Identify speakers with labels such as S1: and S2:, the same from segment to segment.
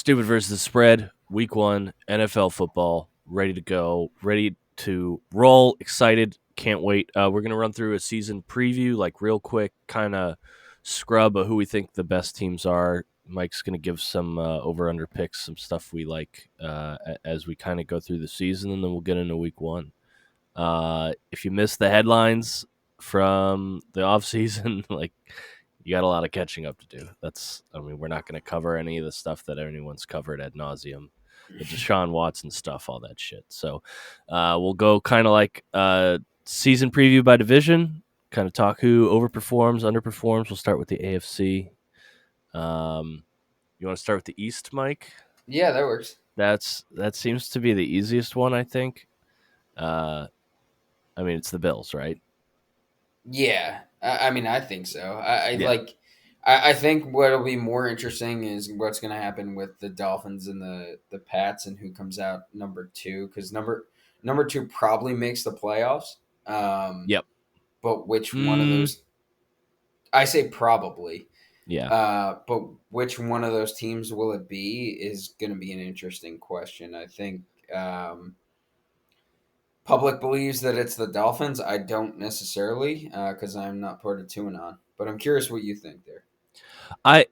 S1: Stupid versus the spread, week 1, NFL football, ready to go, ready to roll, excited, can't wait. We're going to run through a season preview, like real quick, kind of scrub of who we think the best teams are. Mike's going to give some over-under picks, some stuff we like as we kind of go through the season, and then we'll get into week 1. If you missed the headlines from the offseason, like, you got a lot of catching up to do. We're not going to cover any of the stuff that anyone's covered ad nauseum, the Deshaun Watson stuff, all that shit. So we'll go kind of like season preview by division, kind of talk who overperforms, underperforms. We'll start with the AFC. You want to start with the East, Mike?
S2: Yeah, that works.
S1: That seems to be the easiest one, I think. It's the Bills, right?
S2: Yeah, I think so. I
S1: Yeah.
S2: like. I think what'll be more interesting is what's going to happen with the Dolphins and the Pats and who comes out number two, because number two probably makes the playoffs.
S1: Yep.
S2: But which one of those? I say probably.
S1: Yeah.
S2: But which one of those teams will it be is going to be an interesting question. I think public believes that it's the Dolphins. I don't necessarily, because I'm not part of TuneOn. But I'm curious what you think there.
S1: I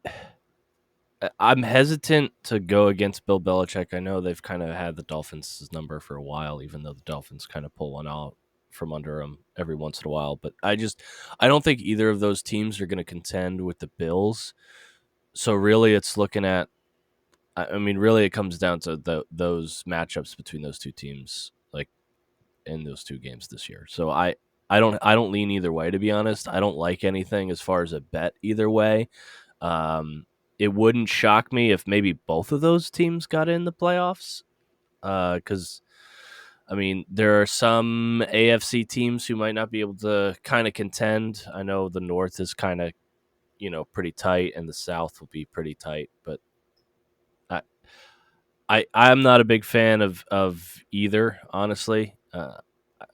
S1: I'm hesitant to go against Bill Belichick. I know they've kind of had the Dolphins' number for a while, even though the Dolphins kind of pull one out from under them every once in a while. But I don't think either of those teams are going to contend with the Bills. So really, it's looking at. Really, it comes down to those matchups between those two teams, like in those two games this year. So I don't lean either way, to be honest. I don't like anything as far as a bet either way. Um, it wouldn't shock me if maybe both of those teams got in the playoffs. Because there are some AFC teams who might not be able to kind of contend. I know the North is kind of pretty tight, and the South will be pretty tight. But I'm not a big fan of either, honestly.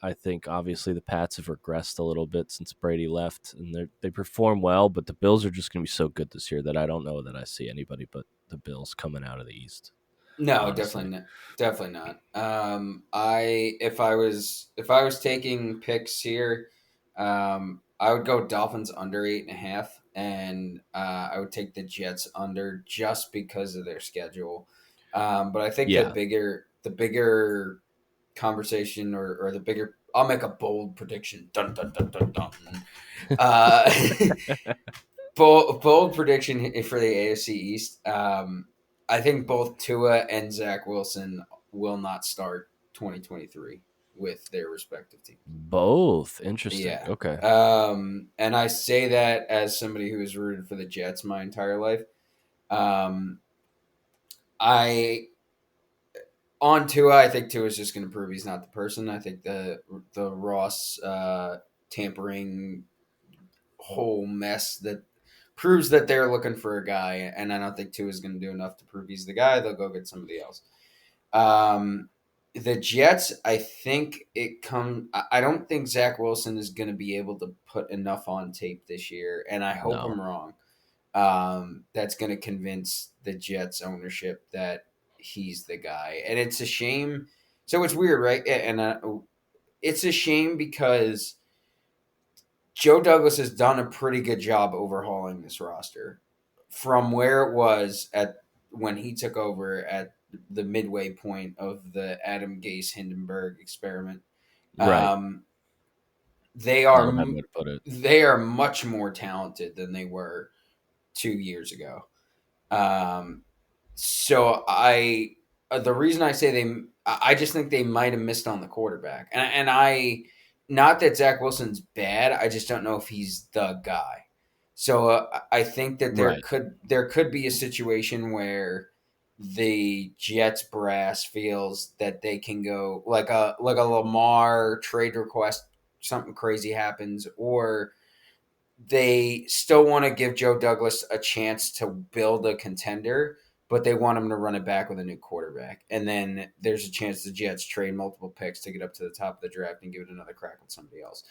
S1: I think obviously the Pats have regressed a little bit since Brady left, and they perform well, but the Bills are just going to be so good this year that I don't know that I see anybody but the Bills coming out of the East.
S2: No,
S1: Honestly,
S2: definitely not. Definitely not. If I was taking picks here, I would go Dolphins under 8.5, and I would take the Jets under just because of their schedule. But I think the
S1: yeah,
S2: bigger conversation or the bigger, I'll make a bold prediction. Dun dun dun dun dun. Uh, bold prediction for the AFC East. I think both Tua and Zach Wilson will not start 2023 with their respective teams.
S1: both interesting.
S2: Yeah.
S1: Okay,
S2: And I say that as somebody who has rooted for the Jets my entire life. Um, I on Tua, I think Tua is just going to prove he's not the person. I think the Ross tampering whole mess that proves that they're looking for a guy, and I don't think Tua is going to do enough to prove he's the guy. They'll go get somebody else. The Jets, I think I don't think Zach Wilson is going to be able to put enough on tape this year, and I hope
S1: no,
S2: I'm wrong. That's going to convince the Jets ownership that he's the guy, and it's a shame. So it's weird, right? And it's a shame because Joe Douglas has done a pretty good job overhauling this roster from where it was at when he took over at the midway point of the Adam Gase Hindenburg experiment.
S1: right.
S2: Um, they are
S1: Not a bad way to put it.
S2: they are much more talented than they were 2 years ago. Um, so the reason I say I just think they might have missed on the quarterback, and I not that Zach Wilson's bad, I just don't know if he's the guy. So I think that there
S1: Right.
S2: could be a situation where the Jets brass feels that they can go like a Lamar trade request, something crazy happens, or they still want to give Joe Douglas a chance to build a contender, but they want him to run it back with a new quarterback. And then there's a chance the Jets trade multiple picks to get up to the top of the draft and give it another crack with somebody else.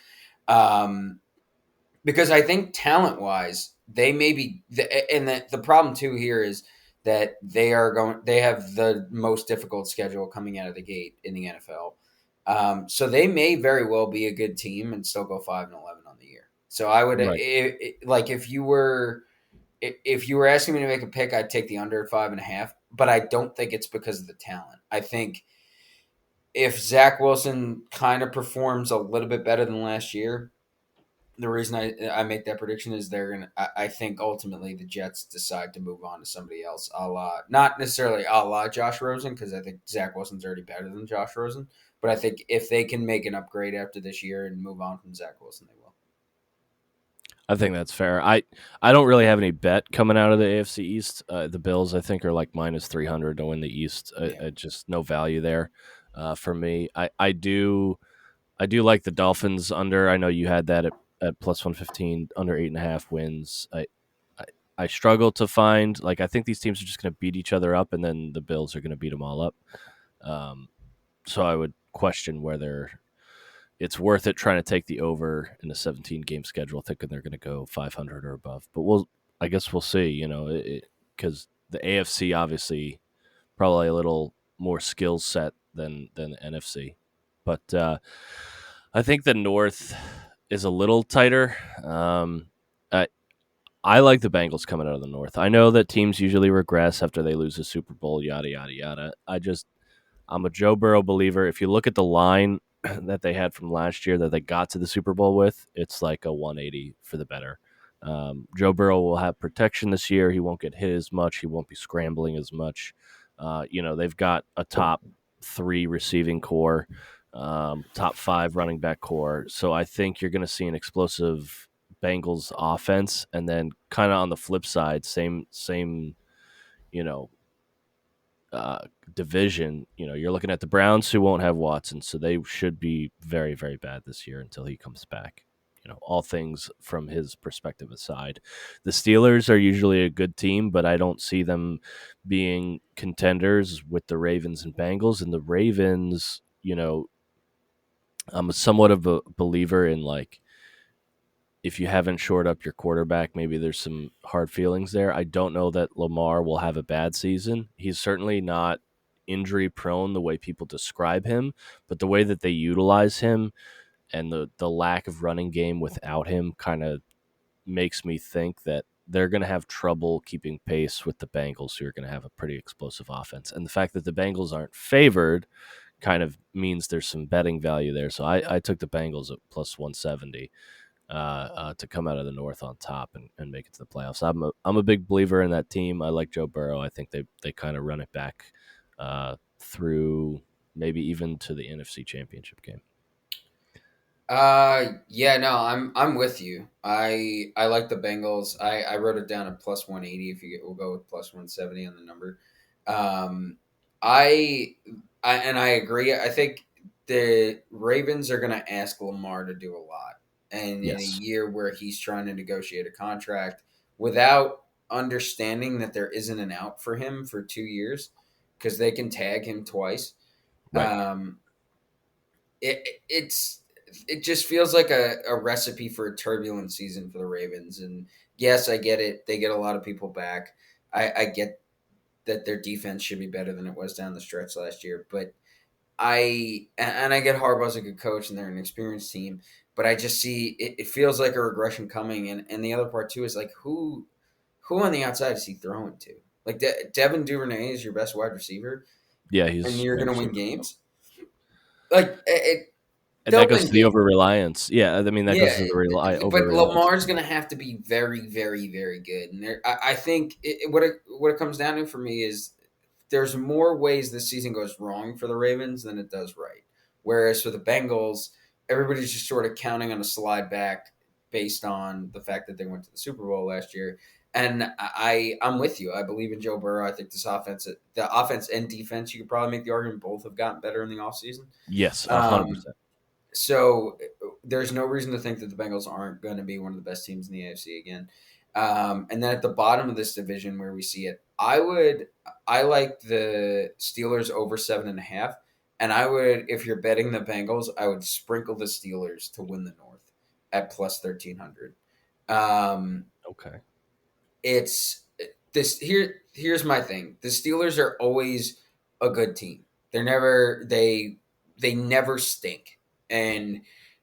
S2: Because I think talent wise, they may be, and the problem too here is that they have the most difficult schedule coming out of the gate in the NFL. So they may very well be a good team and still go 5-11 on the year. So I would
S1: Right.
S2: like if you were asking me to make a pick, I'd take the under at 5.5. But I don't think it's because of the talent. I think if Zach Wilson kind of performs a little bit better than last year, the reason I make that prediction is they're gonna. I think ultimately the Jets decide to move on to somebody else, a la not necessarily a la Josh Rosen, because I think Zach Wilson's already better than Josh Rosen. But I think if they can make an upgrade after this year and move on from Zach Wilson, they will.
S1: I think that's fair. I don't really have any bet coming out of the AFC East. The Bills, I think, are like minus 300 to win the East.
S2: Yeah.
S1: Just no value there for me. I do like the Dolphins under. I know you had that at plus 115, under 8.5 wins. I, I struggle to find, like, I think these teams are just going to beat each other up, and then the Bills are going to beat them all up. Um, so I would question whether it's worth it trying to take the over in a 17 game schedule, thinking they're going to go 500 or above. But I guess we'll see, because the AFC obviously probably a little more skill set than the NFC. But I think the North is a little tighter. I, I like the Bengals coming out of the North. I know that teams usually regress after they lose the Super Bowl, yada, yada, yada. I'm a Joe Burrow believer. If you look at the line that they had from last year that they got to the Super Bowl with, it's like a 180 for the better. Joe Burrow will have protection this year. He won't get hit as much. He won't be scrambling as much. They've got a top 3 receiving core, top 5 running back core. So I think you're going to see an explosive Bengals offense, and then kind of on the flip side, same, you know, uh, division, you're looking at the Browns, who won't have Watson, so they should be very, very bad this year until he comes back. All things from his perspective aside, the Steelers are usually a good team, but I don't see them being contenders with the Ravens and Bengals. And the Ravens, I'm somewhat of a believer in, like, if you haven't shored up your quarterback, maybe there's some hard feelings there. I don't know that Lamar will have a bad season. He's certainly not injury prone the way people describe him, but the way that they utilize him and the lack of running game without him kind of makes me think that they're going to have trouble keeping pace with the Bengals, who are going to have a pretty explosive offense. And the fact that the Bengals aren't favored kind of means there's some betting value there. So I took the Bengals at plus 170 to come out of the North on top and make it to the playoffs. I'm a big believer in that team. I like Joe Burrow. I think they kind of run it back through maybe even to the NFC Championship game.
S2: Yeah, no, I'm with you. I like the Bengals. I wrote it down at plus 180. If you get, we'll go with plus 170 on the number. Um, I I agree. I think the Ravens are going to ask Lamar to do a lot, and in a
S1: Yes.
S2: year where he's trying to negotiate a contract without understanding that there isn't an out for him for 2 years, because they can tag him twice.
S1: Right.
S2: Um, it's it just feels like a recipe for a turbulent season for the Ravens. And yes, I get it. They get a lot of people back. I get that their defense should be better than it was down the stretch last year. But I get Harbaugh's a good coach and they're an experienced team. But I just see it feels like a regression coming. And the other part too is like who on the outside is he throwing to? Like Devin Duvernay is your best wide receiver,
S1: Yeah,
S2: and
S1: he's
S2: you're
S1: wide
S2: going to win
S1: receiver 12.
S2: games. Like
S1: And that
S2: they'll
S1: goes
S2: win
S1: to the
S2: games.
S1: over reliance. Yeah, I mean that goes
S2: Yeah,
S1: to the over
S2: but
S1: reliance.
S2: Lamar's going to have to be very, very, very good. And I think what it comes down to for me is there's more ways this season goes wrong for the Ravens than it does right. Whereas for the Bengals, everybody's just sort of counting on a slide back based on the fact that they went to the Super Bowl last year. And I'm with you. I believe in Joe Burrow. I think the offense and defense, you could probably make the argument both have gotten better in the offseason.
S1: Yes,
S2: Um,
S1: 100%.
S2: so there's no reason to think that the Bengals aren't going to be one of the best teams in the AFC again. And then at the bottom of this division where we see it, I like the Steelers over 7.5. And I would, if you're betting the Bengals, I would sprinkle the Steelers to win the North at plus 1,300. Um,
S1: Okay.
S2: it's this here. here's my thing: the Steelers are always a good team. They're never they never stink. And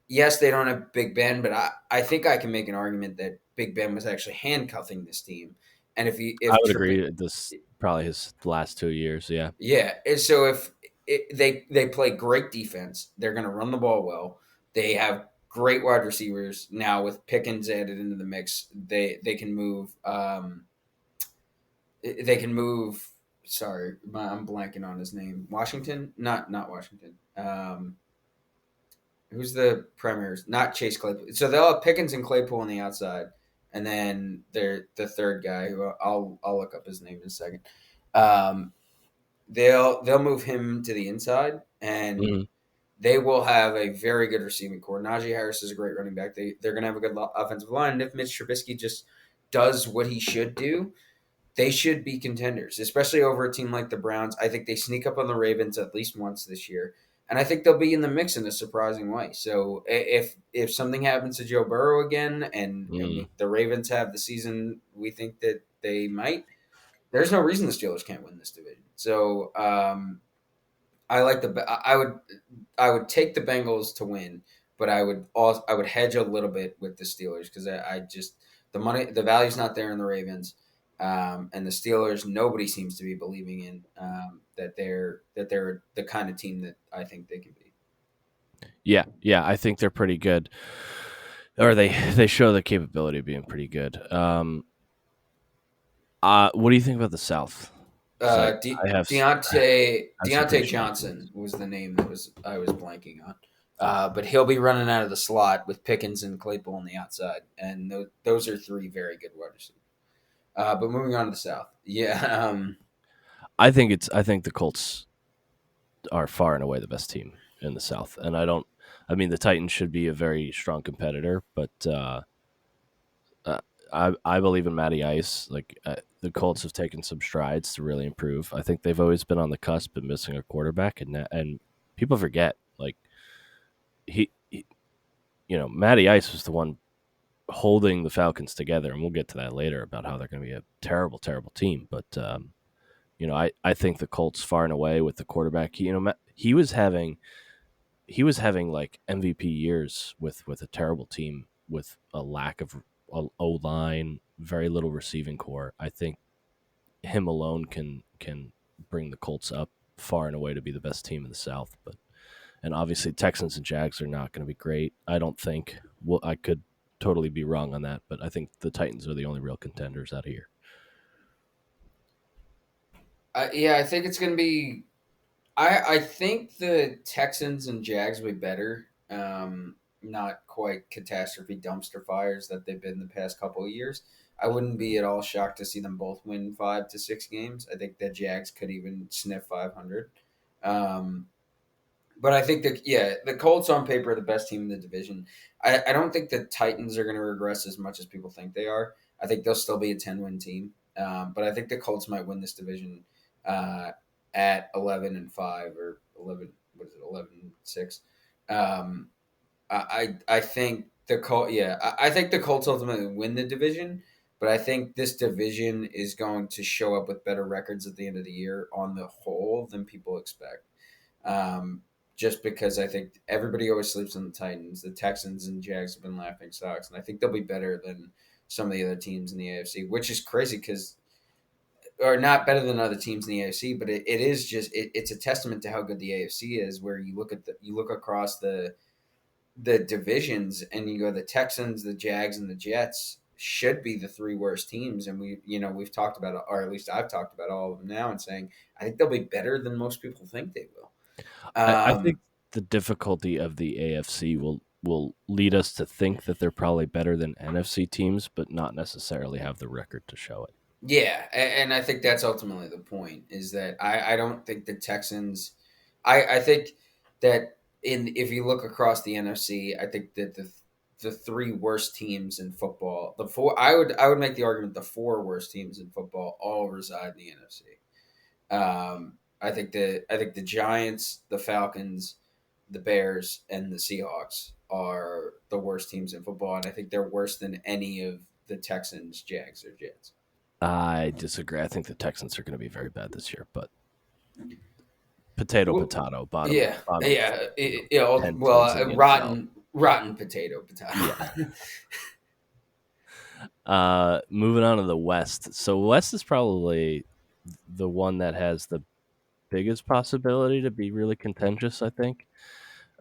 S2: yes, they don't have Big Ben, but I think I can make an argument that Big Ben was actually handcuffing this team. And
S1: I
S2: if
S1: would
S2: Tripp
S1: agree. This probably his last 2 years. Yeah.
S2: yeah, and so if they play great defense, they're going to run the ball well. They have great wide receivers now with Pickens added into the mix. They can move. They can move. Sorry, I'm blanking on his name. Washington, not Washington. Who's the premiers? Not Chase Claypool. So they'll have Pickens and Claypool on the outside, and then they're the third guy who I'll look up his name in a second. Um, they'll move him to the inside, and
S1: Mhm.
S2: they will have a very good receiving core. Najee Harris is a great running back. They're going to have a good offensive line. And if Mitch Trubisky just does what he should do, they should be contenders, especially over a team like the Browns. I think they sneak up on the Ravens at least once this year, and I think they'll be in the mix in a surprising way. So if something happens to Joe Burrow again, and
S1: Mm.
S2: the Ravens have the season we think that they might, there's no reason the Steelers can't win this division. So I like I would take the Bengals to win, but I would hedge a little bit with the Steelers because I just the value's not there in the Ravens, and the Steelers nobody seems to be believing in that they're the kind of team that I think they can be.
S1: Yeah, yeah, I think they're pretty good, or they show the capability of being pretty good. What do you think about the South? Because I have
S2: Deontay
S1: reservations.
S2: Johnson was the name that was I was blanking on. But he'll be running out of the slot with Pickens and Claypool on the outside, and those are three very good wide receivers. But moving on to the South, yeah,
S1: I think the Colts are far and away the best team in the South, and I don't. I mean, the Titans should be a very strong competitor, but uh, I believe in Matty Ice. Like the Colts have taken some strides to really improve. I think they've always been on the cusp of missing a quarterback, and people forget like he Matty Ice was the one holding the Falcons together, and we'll get to that later about how they're going to be a terrible, terrible team. But I think the Colts far and away with the quarterback. He was having like MVP years with a terrible team with a lack of O line, very little receiving core. I think him alone can bring the Colts up far and away to be the best team in the South. But and obviously Texans and Jags are not going to be great. I don't think. Well, I could totally be wrong on that, but I think the Titans are the only real contenders out of here.
S2: yeah, I think it's going to be. I think the Texans and Jags will be better. Not quite catastrophe dumpster fires that they've been the past couple of years. I wouldn't be at all shocked to see them both win 5 to 6 games. I think the Jags could even sniff 500. Um, but I think that yeah, the Colts on paper are the best team in the division. I don't think the Titans are going to regress as much as people think they are. I think they'll still be a 10-win team. But I think the Colts might win this division uh, at 11-5 or 11. What is it? 11-6. Um, I think the Colt. Yeah, I think the Colts ultimately win the division. But I think this division is going to show up with better records at the end of the year on the whole than people expect. Um, just because I think everybody always sleeps on the Titans. The Texans and Jags have been laughing stocks, and I think they'll be better than some of the other teams in the AFC, which is crazy because, or not better than other teams in the AFC, but it is just it's a testament to how good the AFC is. Where you look across the divisions and you go the Texans, the Jags, and the Jets should be the three worst teams, and we've talked about it, or at least I've talked about all of them now, and saying I think they'll be better than most people think they will.
S1: I think
S2: Um,
S1: the difficulty of the AFC will lead us to think that they're probably better than NFC teams, but not necessarily have the record to show it.
S2: Yeah, and I think that's ultimately the point is that I don't think the Texans I think that in if you look across the NFC, I think that the three worst teams in football, the four I would make the argument the four worst teams in football all reside in the NFC. I think the Giants, the Falcons, the Bears, and the Seahawks are the worst teams in football, and I think they're worse than any of the Texans, Jags, or Jets.
S1: I disagree. I think the Texans are going to be very bad this year, but potato,
S2: Well,
S1: potato,
S2: yeah,
S1: bottom,
S2: yeah, yeah.
S1: 10
S2: Well,
S1: teams in the NFL.
S2: rotten potato, potato.
S1: Yeah. Moving on to the West. So West is probably the one that has the biggest possibility to be really contentious, I think.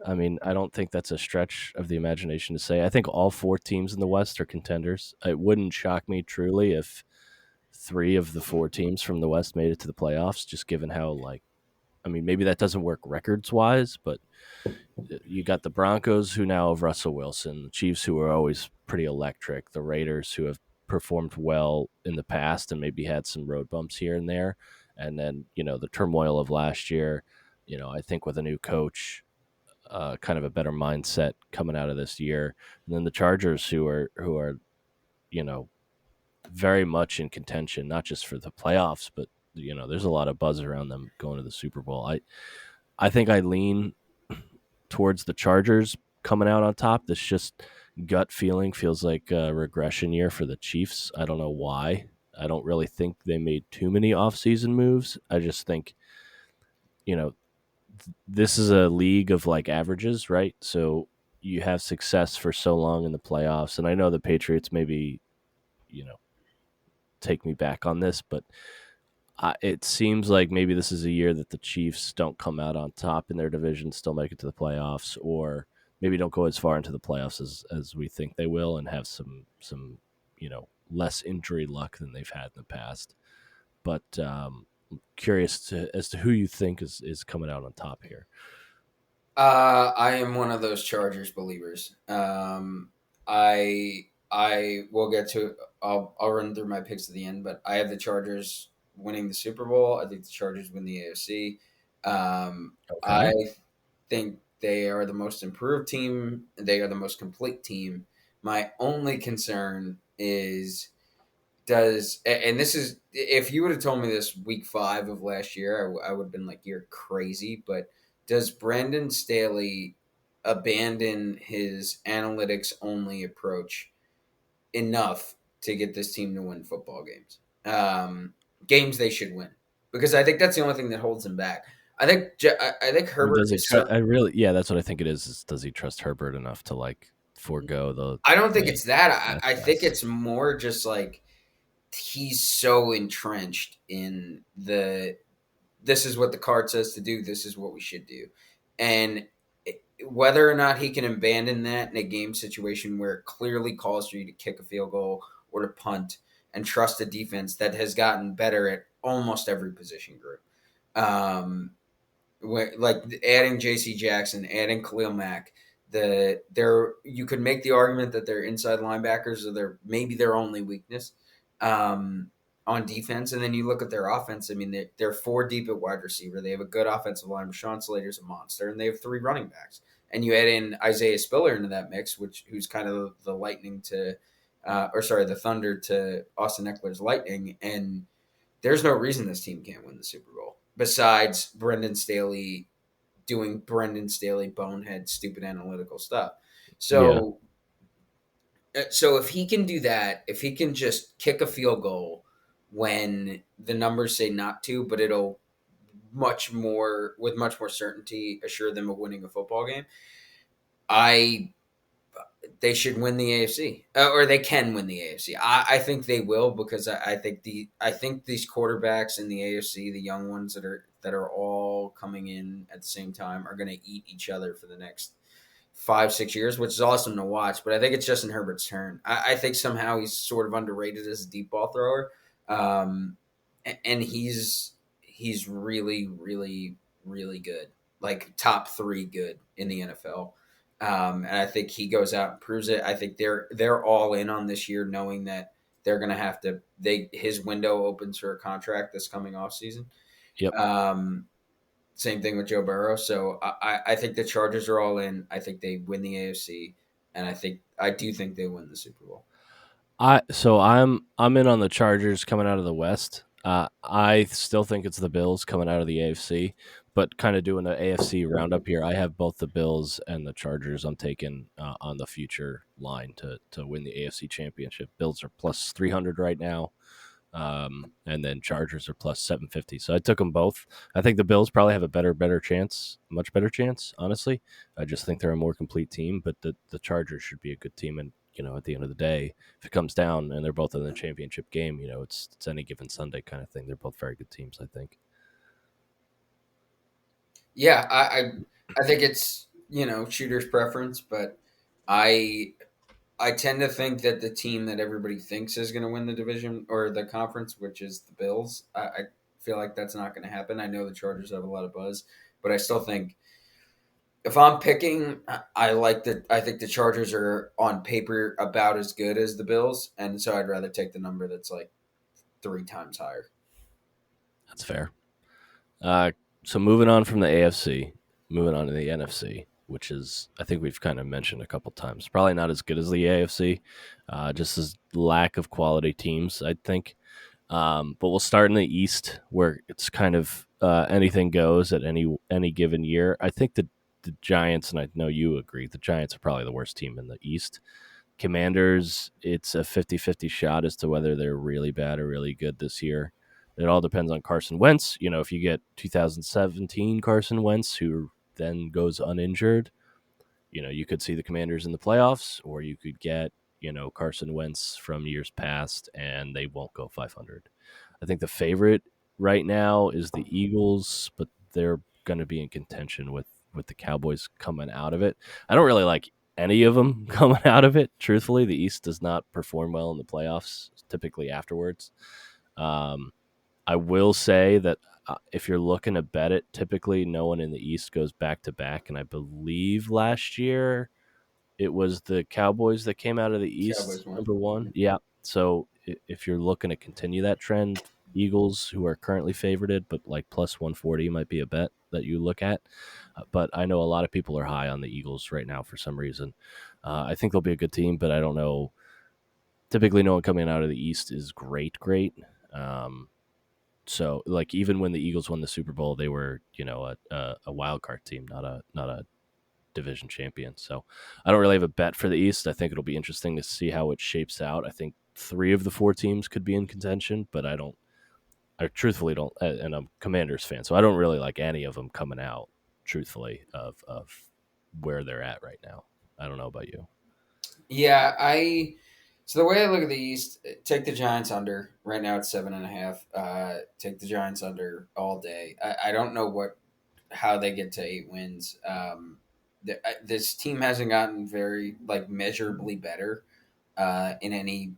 S1: I mean, I don't think that's a stretch of the imagination to say. I think all four teams in the West are contenders. It wouldn't shock me truly if three of the four teams from the West made it to the playoffs, just given how, like, I mean, maybe that doesn't work records wise, but you got the Broncos who now have Russell Wilson, the Chiefs who are always pretty electric, the Raiders who have performed well in the past and maybe had some road bumps here and there, and then the turmoil of last year. I think with a new coach, kind of a better mindset coming out of this year, and then the Chargers who are you know very much in contention, not just for the playoffs, but there's a lot of buzz around them going to the Super Bowl. I think I lean towards the Chargers coming out on top. This just gut feeling feels like a regression year for the Chiefs. I don't know why. I don't really think they made too many offseason moves. I just think, you know, this is a league of like averages, right? So you have success for so long in the playoffs. And I know the Patriots maybe, you know, take me back on this, but it seems like maybe this is a year that the Chiefs don't come out on top in their division, still make it to the playoffs, or maybe don't go as far into the playoffs as we think they will, and have some less injury luck than they've had in the past. But curious as to who you think is coming out on top here.
S2: I am one of those Chargers believers. I will get to. I'll run through my picks at the end, but I have the Chargers winning the Super Bowl. I think the Chargers win the AFC. I
S1: Okay,
S2: think they are the most improved team. They are the most complete team. My only concern is and this is if you would have told me this week 5 of last year, I would have been like, you're crazy. But does Brandon Staley abandon his analytics only approach enough to get this team to win football games? Games they should win, because I think that's the only thing that holds him back. I think
S1: or
S2: Herbert
S1: does he?
S2: is so.
S1: I really, yeah, that's what I think it is does he trust Herbert enough to like forego
S2: I don't think
S1: the
S2: it's that. I think
S1: success?
S2: it's more just like he's so entrenched in the this is what the card says to do. This is what we should do. And whether or not he can abandon that in a game situation where it clearly calls for you to kick a field goal or to punt and trust a defense that has gotten better at almost every position group. Like adding J.C. Jackson, adding Khalil Mack, you could make the argument that their inside linebackers are maybe their only weakness. On defense, and then you look at their offense. I mean, they're four deep at wide receiver. They have a good offensive line. Rashawn Slater's a monster, and they have three running backs. And you add in Isaiah Spiller into that mix, who's kind of the lightning to, the thunder to Austin Eckler's lightning. And there's no reason this team can't win the Super Bowl besides Brendan Staley doing Brendan Staley bonehead stupid analytical stuff.
S1: Yeah.
S2: So if he can do that, if he can just kick a field goal when the numbers say not to, but it'll much more certainty assure them of winning a football game. I They should win the AFC, or they can win the AFC. I think they will, because I think these quarterbacks in the AFC, the young ones that are all coming in at the same time, are going to eat each other for the next 5-6 years, which is awesome to watch. But I think it's Justin Herbert's turn. I think somehow he's sort of underrated as a deep ball thrower, and he's really, really, really good, like top 3 good in the NFL. And I think he goes out and proves it. I think they're all in on this year, knowing that they're going to have to. His window opens for a contract this coming off season.
S1: Yep.
S2: Um, Same thing with Joe Burrow. So I think the Chargers are all in. I think they win the AFC, and I do think they win the Super Bowl.
S1: I'm in on the Chargers coming out of the West. I still think it's the Bills coming out of the AFC, but kind of doing an AFC roundup here. I have both the Bills and the Chargers. I'm taking on the future line to win the AFC Championship. Bills are plus 300 right now. And then Chargers are plus 750. So I took them both. I think the Bills probably have a better chance, much better chance, honestly. I just think they're a more complete team, but the Chargers should be a good team. And, at the end of the day, if it comes down and they're both in the championship game, it's any given Sunday kind of thing. They're both very good teams, I think.
S2: Yeah, I think it's shooter's preference, but I I tend to think that the team that everybody thinks is going to win the division or the conference, which is the Bills, I feel like that's not going to happen. I know the Chargers have a lot of buzz, but I still think if I'm picking, I think the Chargers are on paper about as good as the Bills, and so I'd rather take the number that's like three times higher.
S1: That's fair. Uh, so moving on from the AFC, moving on to the NFC, which is I think we've kind of mentioned a couple times. Probably not as good as the AFC, just as lack of quality teams, I think. But we'll start in the East, where it's kind of anything goes at any given year. I think the Giants, and I know you agree, the Giants are probably the worst team in the East. Commanders, it's a 50-50 shot as to whether they're really bad or really good this year. It all depends on Carson Wentz. If you get 2017 Carson Wentz, who then goes uninjured, you could see the Commanders in the playoffs, or you could get, Carson Wentz from years past and they won't go 500. I think the favorite right now is the Eagles, but they're going to be in contention with the Cowboys coming out of it. I don't really like any of them coming out of it. Truthfully, the East does not perform well in the playoffs, typically afterwards. Um, I will say that if you're looking to bet it, typically no one in the East goes back to back. And I believe last year it was the Cowboys that came out of the East
S2: Cowboys won.
S1: number one. Yeah. So if you're looking to continue that trend, Eagles, who are currently favorited, but like plus 140 might be a bet that you look at. But I know a lot of people are high on the Eagles right now for some reason. I think they'll be a good team, but I don't know. Typically, no one coming out of the East is great. Um, so, like, even when the Eagles won the Super Bowl, they were, a wild card team, not a division champion. So, I don't really have a bet for the East. I think it'll be interesting to see how it shapes out. I think three of the four teams could be in contention, but I truthfully don't, and I'm Commanders fan, so I don't really like any of them coming out. Truthfully, of where they're at right now. I don't know about you.
S2: Yeah, so the way I look at the East, take the Giants under. Right now it's 7.5. Take the Giants under all day. I don't know how they get to 8 wins. This team hasn't gotten very like measurably better in any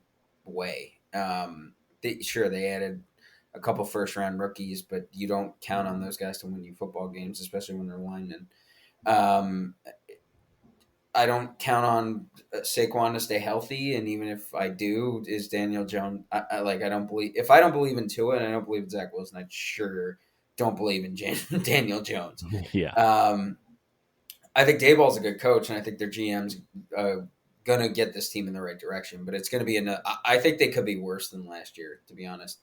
S2: way. Sure, they added a couple first round rookies, but you don't count on those guys to win you football games, especially when they're linemen. Um, I don't count on Saquon to stay healthy, and even if I do, is Daniel Jones? I don't believe if I don't believe in Tua and I don't believe in Zach Wilson, I sure don't believe in Daniel Jones.
S1: Yeah,
S2: Um, I think Dayball's a good coach, and I think their GM's gonna get this team in the right direction. But it's gonna be I think they could be worse than last year, to be honest.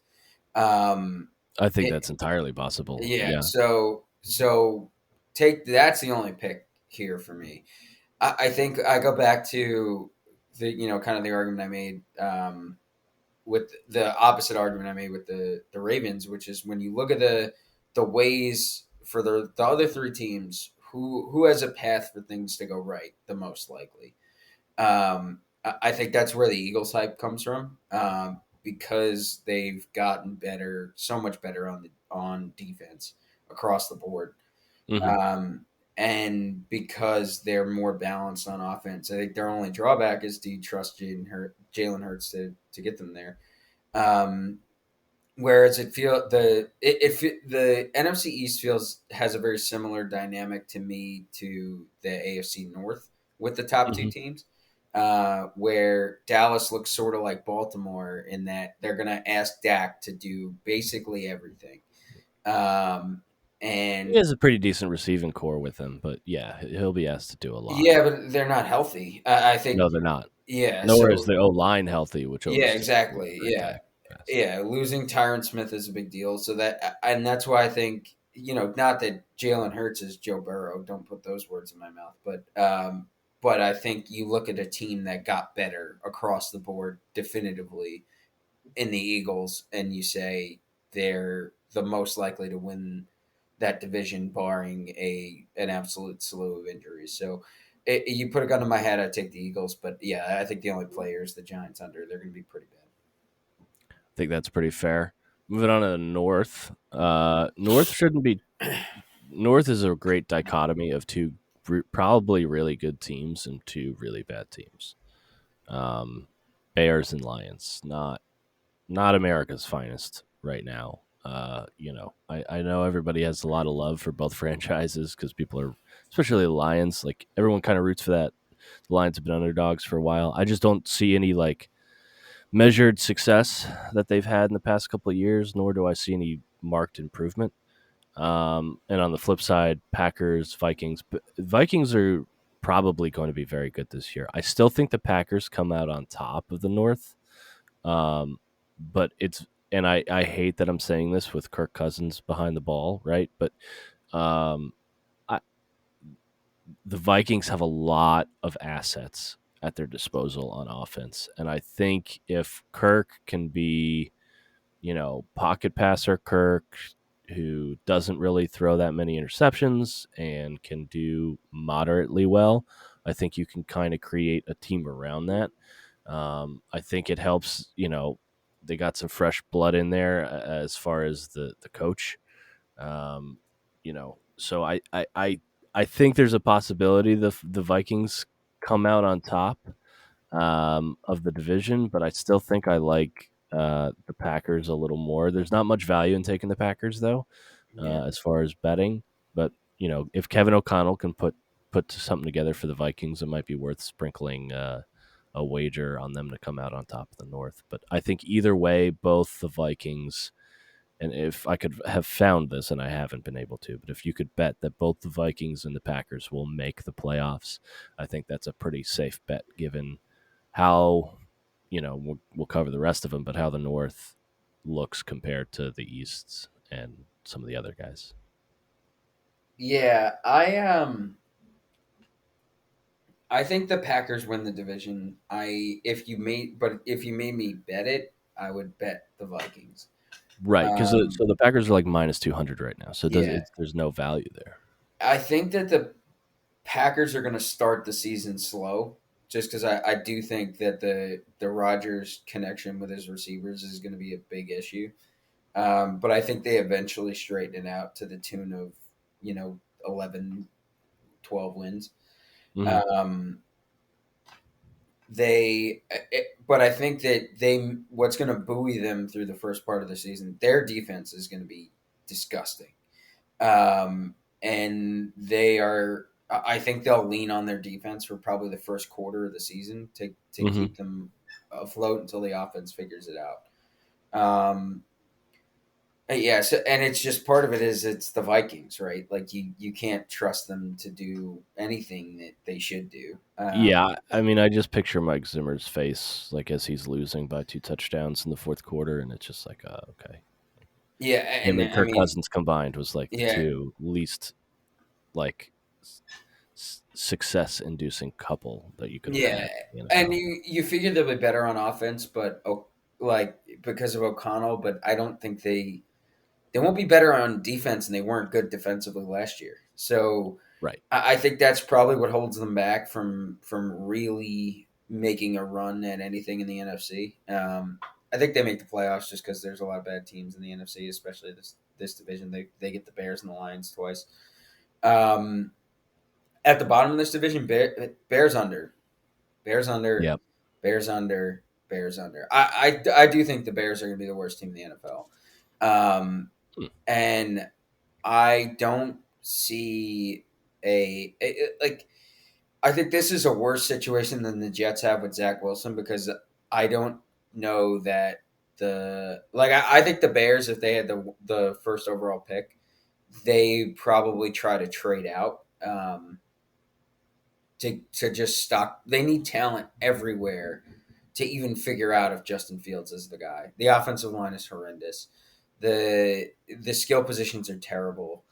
S2: Um,
S1: I think
S2: it,
S1: that's entirely possible.
S2: yeah.
S1: Yeah.
S2: So take that's the only pick here for me. I think I go back to the kind of the argument I made with the opposite argument I made with the Ravens, which is when you look at the ways for the other three teams, who has a path for things to go right the most likely. I think that's where the Eagles hype comes from because they've gotten better, so much better on defense across the board.
S1: Hmm.
S2: Um, and because they're more balanced on offense, I think their only drawback is do you trust Jalen Hurts to get them there? Um, whereas the NFC East has a very similar dynamic to me to the AFC North with the top two
S1: Hmm.
S2: teams, where Dallas looks sort of like Baltimore in that they're going to ask Dak to do basically everything. Um,
S1: He
S2: and
S1: has a pretty decent receiving core with him, but yeah, he'll be asked to do a lot.
S2: Yeah, but they're not healthy. I
S1: No,
S2: think.
S1: they're not.
S2: Yeah.
S1: Nowhere is
S2: So
S1: the O line healthy, which
S2: yeah,
S1: always disappears
S2: exactly.
S1: during
S2: Yeah,
S1: Dak pass.
S2: yeah. Losing Tyron Smith is a big deal. So and that's why I think not that Jalen Hurts is Joe Burrow. Don't put those words in my mouth. But I think you look at a team that got better across the board definitively in the Eagles and you say they're the most likely to win that division, barring an absolute slew of injuries. So you put a gun to my head, I'd take the Eagles. But yeah, I think the only players the Giants under, they're going to be pretty bad.
S1: I think that's pretty fair. Moving on to the North. North shouldn't be. North is a great dichotomy of two probably really good teams and two really bad teams. Um, Bears and Lions, not America's finest right now. I know everybody has a lot of love for both franchises because people are, especially the Lions, like everyone kind of roots for that. The Lions have been underdogs for a while. I just don't see any like measured success that they've had in the past couple of years, nor do I see any marked improvement. And on the flip side, Packers, Vikings. Vikings are probably going to be very good this year. I still think the Packers come out on top of the North. Um, but it's and I hate that I'm saying this with Kirk Cousins behind the ball, right? But um, I, the Vikings have a lot of assets at their disposal on offense, and I think if Kirk can be, pocket passer Kirk, who doesn't really throw that many interceptions and can do moderately well, I think you can kind of create a team around that. I think it helps. They got some fresh blood in there as far as the coach. Um, so I think there's a possibility the Vikings come out on top of the division, but I still think I like the Packers a little more. There's not much value in taking the Packers though,
S2: Yeah.
S1: as far as betting. But if Kevin O'Connell can put something together for the Vikings, it might be worth sprinkling a wager on them to come out on top of the North. But I think either way, both the Vikings, and if I could have found this, and I haven't been able to, but if you could bet that both the Vikings and the Packers will make the playoffs, I think that's a pretty safe bet given how, we'll cover the rest of them, but how the North looks compared to the East and some of the other guys.
S2: Yeah, I think the Packers win the division. If you made me bet it, I would bet the Vikings.
S1: Right, because
S2: Um,
S1: so the Packers are like -200 right now, so
S2: yeah,
S1: there's no value there.
S2: I think that the Packers are going to start the season slow, just because I do think that the Rodgers connection with his receivers is going to be a big issue. But I think they eventually straighten it out to the tune of 11, 12 wins.
S1: Hmm.
S2: Um, but I think that what's going to buoy them through the first part of the season, their defense is going to be disgusting. And they are, I think they'll lean on their defense for probably the first quarter of the season to
S1: Hmm.
S2: keep them afloat until the offense figures it out. Yeah, so, and it's just part of it is it's the Vikings, right? Like you can't trust them to do anything that they should do.
S1: Yeah, I mean, I just picture Mike Zimmer's face like as he's losing by 2 touchdowns in the fourth quarter, and it's just like, okay.
S2: Yeah,
S1: Him
S2: and
S1: and
S2: I
S1: Kirk
S2: mean,
S1: Cousins combined was like the
S2: yeah,
S1: two least like success-inducing couple that you could have
S2: yeah,
S1: had in the
S2: and
S1: NFL.
S2: you figure they'll be better on offense, but like because of O'Connell, but I don't think they won't be better on defense, and they weren't good defensively last year. So
S1: Right.
S2: I think that's probably what holds them back from really making a run at anything in the NFC. I think they make the playoffs just because there's a lot of bad teams in the NFC, especially this division. They get the Bears and the Lions twice. Um, at the bottom of this division, Bears under, Bears under,
S1: Yep.
S2: Bears under, Bears under. I do think the Bears are going to be the worst team in the NFL.
S1: Hmm.
S2: And I don't see like I think this is a worse situation than the Jets have with Zach Wilson because I don't know that I think the Bears, if they had the first overall pick, they probably try to trade out to just stock. They need talent everywhere to even figure out if Justin Fields is the guy. The offensive line is horrendous. The skill positions are terrible.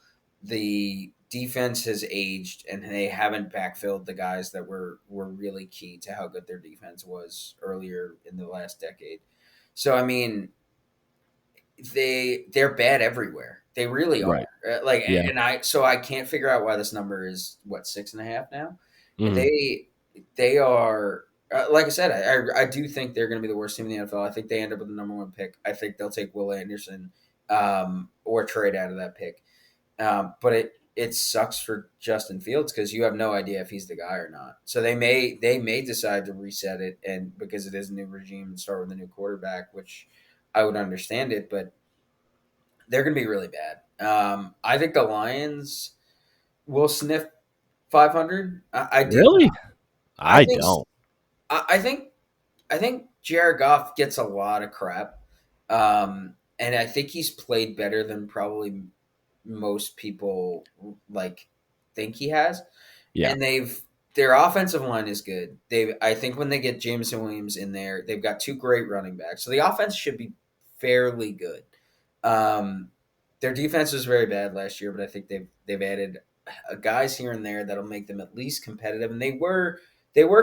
S2: The defense has aged and they haven't backfilled the guys that were really key to how good their defense was earlier in the last decade. So I mean, they're bad everywhere. They really are.
S1: Right.
S2: Like,
S1: Yeah.
S2: and I can't figure out why this number is what 6.5 now.
S1: Mhm.
S2: They are like I said. I do think they're going to be the worst team in the NFL. I think they end up with the number one pick. I think they'll take Will Anderson or trade out of that pick. But it sucks for Justin Fields because you have no idea if he's the guy or not. So they may decide to reset it and because it is a new regime and start with a new quarterback, which I would understand it, but they're going to be really bad. I think the Lions will sniff 500. I do.
S1: Really?
S2: I
S1: I
S2: think.
S1: don't.
S2: I think. I think Jared Goff gets a lot of crap, and I think he's played better than probably most people like think he has.
S1: Yeah.
S2: And their offensive line is good. I think when they get Jameson Williams in there, they've got two great running backs, so the offense should be fairly good. Um, their defense was very bad last year, but I think they've added guys here and there that'll make them at least competitive, and they were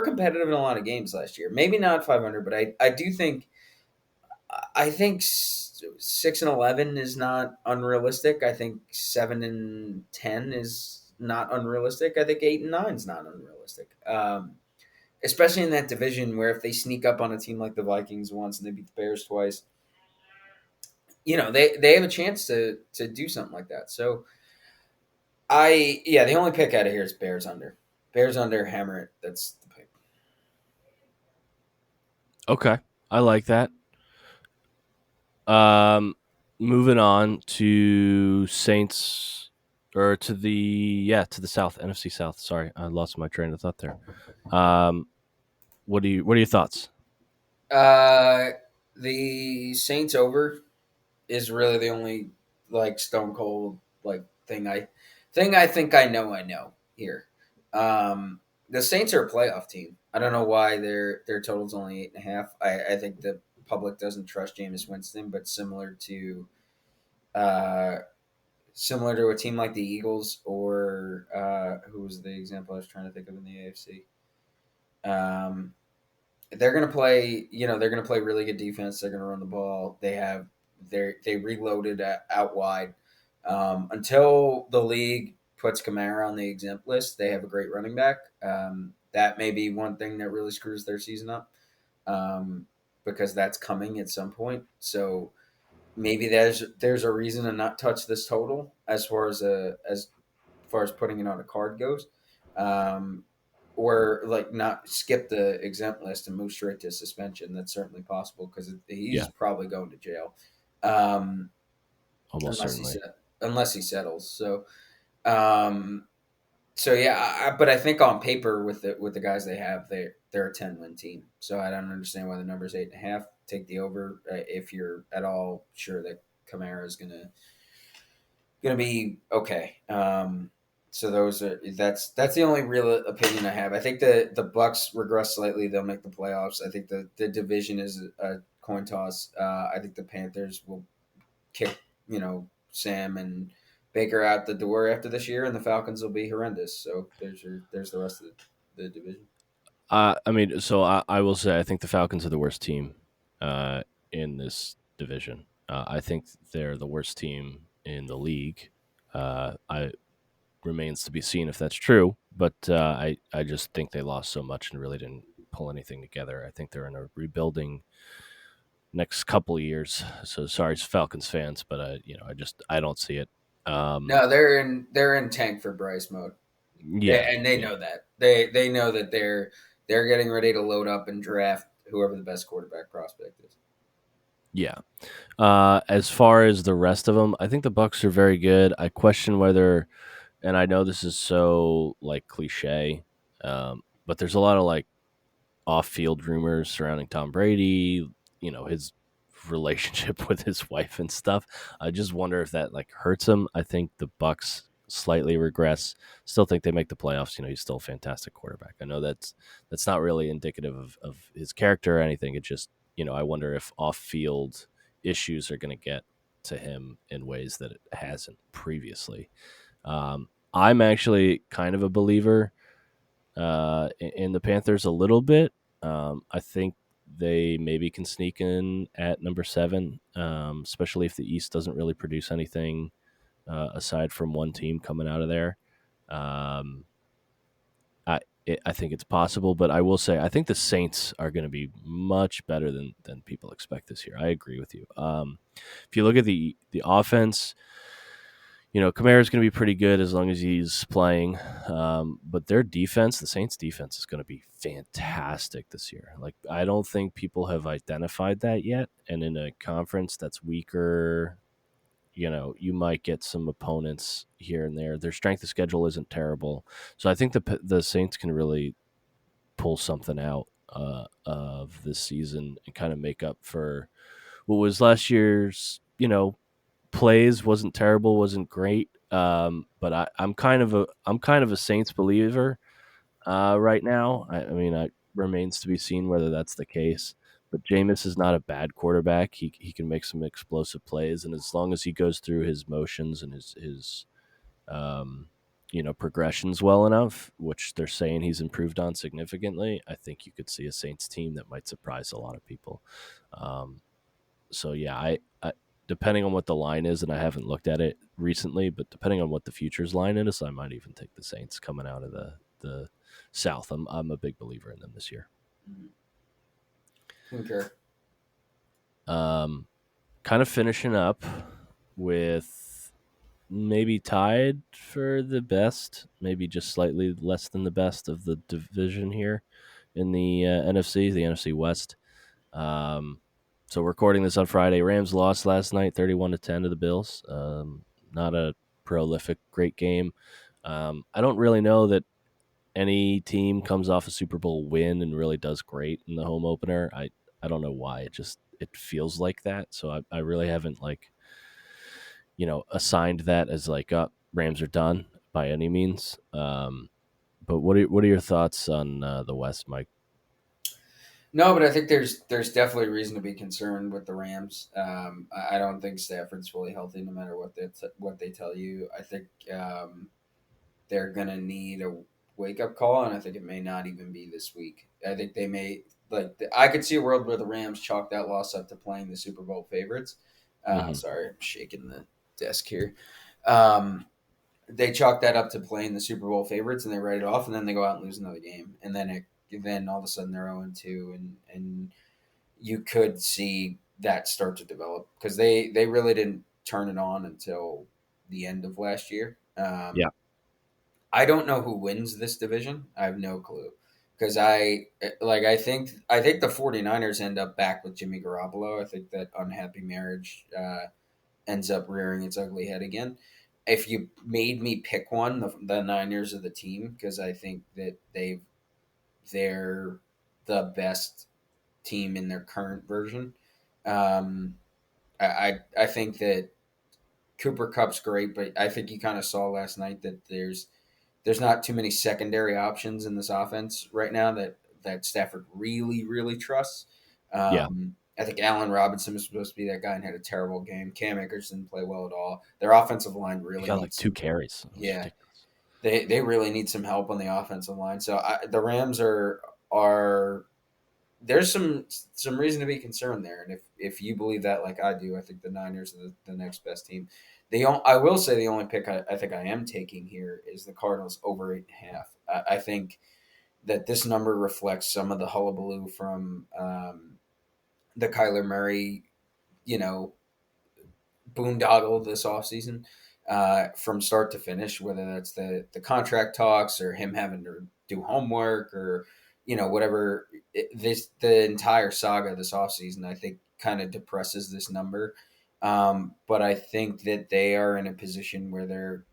S2: competitive in a lot of games last year. Maybe not 500, but I do think I think 6-11 is not unrealistic. I think 7-10 is not unrealistic. I think 8-9 is not unrealistic. Especially in that division where if they sneak up on a team like the Vikings once and they beat the Bears twice, they have a chance to do something like that. So the only pick out of here is Bears under. Bears under, hammer it. That's the pick.
S1: Okay. I like that. Um, moving on to Saints or to the South, NFC South. Sorry, I lost my train of thought there. Um, what are your thoughts?
S2: Uh, the Saints over is really the only like stone cold like thing I think I know here. The Saints are a playoff team. I don't know why their total's only 8.5. I think the public doesn't trust Jameis Winston, but uh, similar to a team like the Eagles or who was the example I was trying to think of in the AFC. Um, they're going to play. They're going to play really good defense. They're going to run the ball. They reloaded out wide. Until the league puts Kamara on the exempt list, they have a great running back. That may be one thing that really screws their season up because that's coming at some point. So maybe there's a reason to not touch this total as far as putting it on a card goes. Um, or like not skip the exempt list and move straight to suspension. That's certainly possible because he's
S1: Yeah,
S2: probably going to jail, um,
S1: almost
S2: unless he
S1: certainly.
S2: set, unless he settles. Um, but I think on paper with the guys they have, they're a 10-win team. So I don't understand why the number's 8.5. Take the over if you're at all sure that Kamara is gonna be okay. So that's the only real opinion I have. I think the Bucks regress slightly. They'll make the playoffs. I think the division is a coin toss. I think the Panthers will kick Sam and Baker out the door after this year, and the Falcons will be horrendous. So there's the rest of the division.
S1: I mean, so I will say I think the Falcons are the worst team in this division. I think they're the worst team in the league. I remains to be seen if that's true, but I just think they lost so much and really didn't pull anything together. I think they're in a rebuilding next couple of years. So sorry, Falcons fans, but I don't see it. Um,
S2: No, they're in tank for Bryce mode,
S1: yeah,
S2: and they
S1: yeah,
S2: know that. They know that they're getting ready to load up and draft whoever the best quarterback prospect is.
S1: yeah. As far as the rest of them, I think the Bucks are very good. I question whether, and I know this is so like cliche, but there's a lot of like off-field rumors surrounding Tom Brady, his relationship with his wife and stuff. I just wonder if that like hurts him. I think the Bucks slightly regress. Still think they make the playoffs. He's still a fantastic quarterback. I know that's not really indicative of his character or anything. It just, I wonder if off-field issues are going to get to him in ways that it hasn't previously. I'm actually kind of a believer in the Panthers a little bit. I think they maybe can sneak in at number 7, especially if the East doesn't really produce anything aside from one team coming out of there. Um, I think it's possible, but I will say I think the Saints are going to be much better than people expect this year. I agree with you. If you look at the offense, Kamara is going to be pretty good as long as he's playing. But their defense, the Saints' defense, is going to be fantastic this year. Like I don't think people have identified that yet. And in a conference that's weaker, you might get some opponents here and there. Their strength of schedule isn't terrible, so I think the Saints can really pull something out of this season and kind of make up for what was last year's. Plays wasn't terrible, wasn't great. But I'm kind of a Saints believer right now. I mean, it remains to be seen whether that's the case. But Jameis is not a bad quarterback. He can make some explosive plays, and as long as he goes through his motions and his um, progressions well enough, which they're saying he's improved on significantly, I think you could see a Saints team that might surprise a lot of people. Um, so yeah, I depending on what the line is, and I haven't looked at it recently, but depending on what the futures line is, I might even take the Saints coming out of the South. I'm a big believer in them this year.
S2: Mhm. Concur.
S1: Um, Kind of finishing up with maybe tied for the best, maybe just slightly less than the best of the division here in the NFC, the NFC West. Um, so recording this on Friday, Rams lost last night, 31-10 to the Bills. Not a prolific, great game. I don't really know that any team comes off a Super Bowl win and really does great in the home opener. I don't know why. It feels like that. So I really haven't assigned that as like Rams are done by any means. But what are your thoughts on the West, Mike?
S2: No, but I think there's definitely reason to be concerned with the Rams. I don't think Stafford's fully healthy, no matter what they tell you. I think they're gonna need a wake up call, and I think it may not even be this week. I think they may I could see a world where the Rams chalk that loss up to playing the Super Bowl favorites.
S1: Hmm.
S2: Sorry, I'm shaking the desk here. Um, they chalk that up to playing the Super Bowl favorites, and they write it off, and then they go out and lose another game, and then all of a sudden they're 0-2, and you could see that start to develop because they really didn't turn it on until the end of last year.
S1: Yeah,
S2: I don't know who wins this division. I have no clue because I think the 49ers end up back with Jimmy Garoppolo. I think that unhappy marriage ends up rearing its ugly head again. If you made me pick one, the Niners are the team because I think that they're the best team in their current version. Um, I think that Cooper Cup's great, but I think you kind of saw last night that there's not too many secondary options in this offense right now that Stafford really trusts.
S1: yeah.
S2: I think Allen Robinson was supposed to be that guy and had a terrible game. Cam Akers didn't play well at all. Their offensive line
S1: He
S2: really
S1: got like
S2: needs
S1: two
S2: some.
S1: carries. It was
S2: Yeah,
S1: ridiculous.
S2: they really need some help on the offensive line. So the Rams are there's some reason to be concerned there. And if you believe that like I do, I think the Niners are the next best team. I will say the only pick I think I am taking here is the Cardinals over 8.5. I think that this number reflects some of the hullabaloo from the Kyler Murray, you know, boondoggle this offseason from start to finish, whether that's the contract talks or him having to do homework or, whatever. The entire saga this offseason, I think, kind of depresses this number. But I think that they are in a position where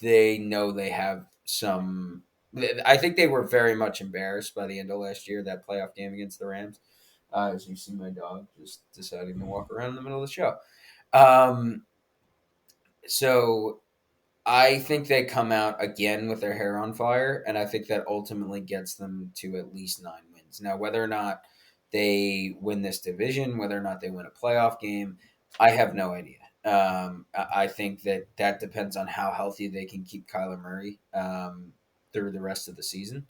S2: they know they have some. I think they were very much embarrassed by the end of last year, that playoff game against the Rams. As you see my dog just deciding to walk around in the middle of the show. Um, so I think they come out again with their hair on fire, and I think that ultimately gets them to at least 9 wins. Now, whether or not they win this division, whether or not they win a playoff game, I have no idea. I think that depends on how healthy they can keep Kyler Murray through the rest of the season.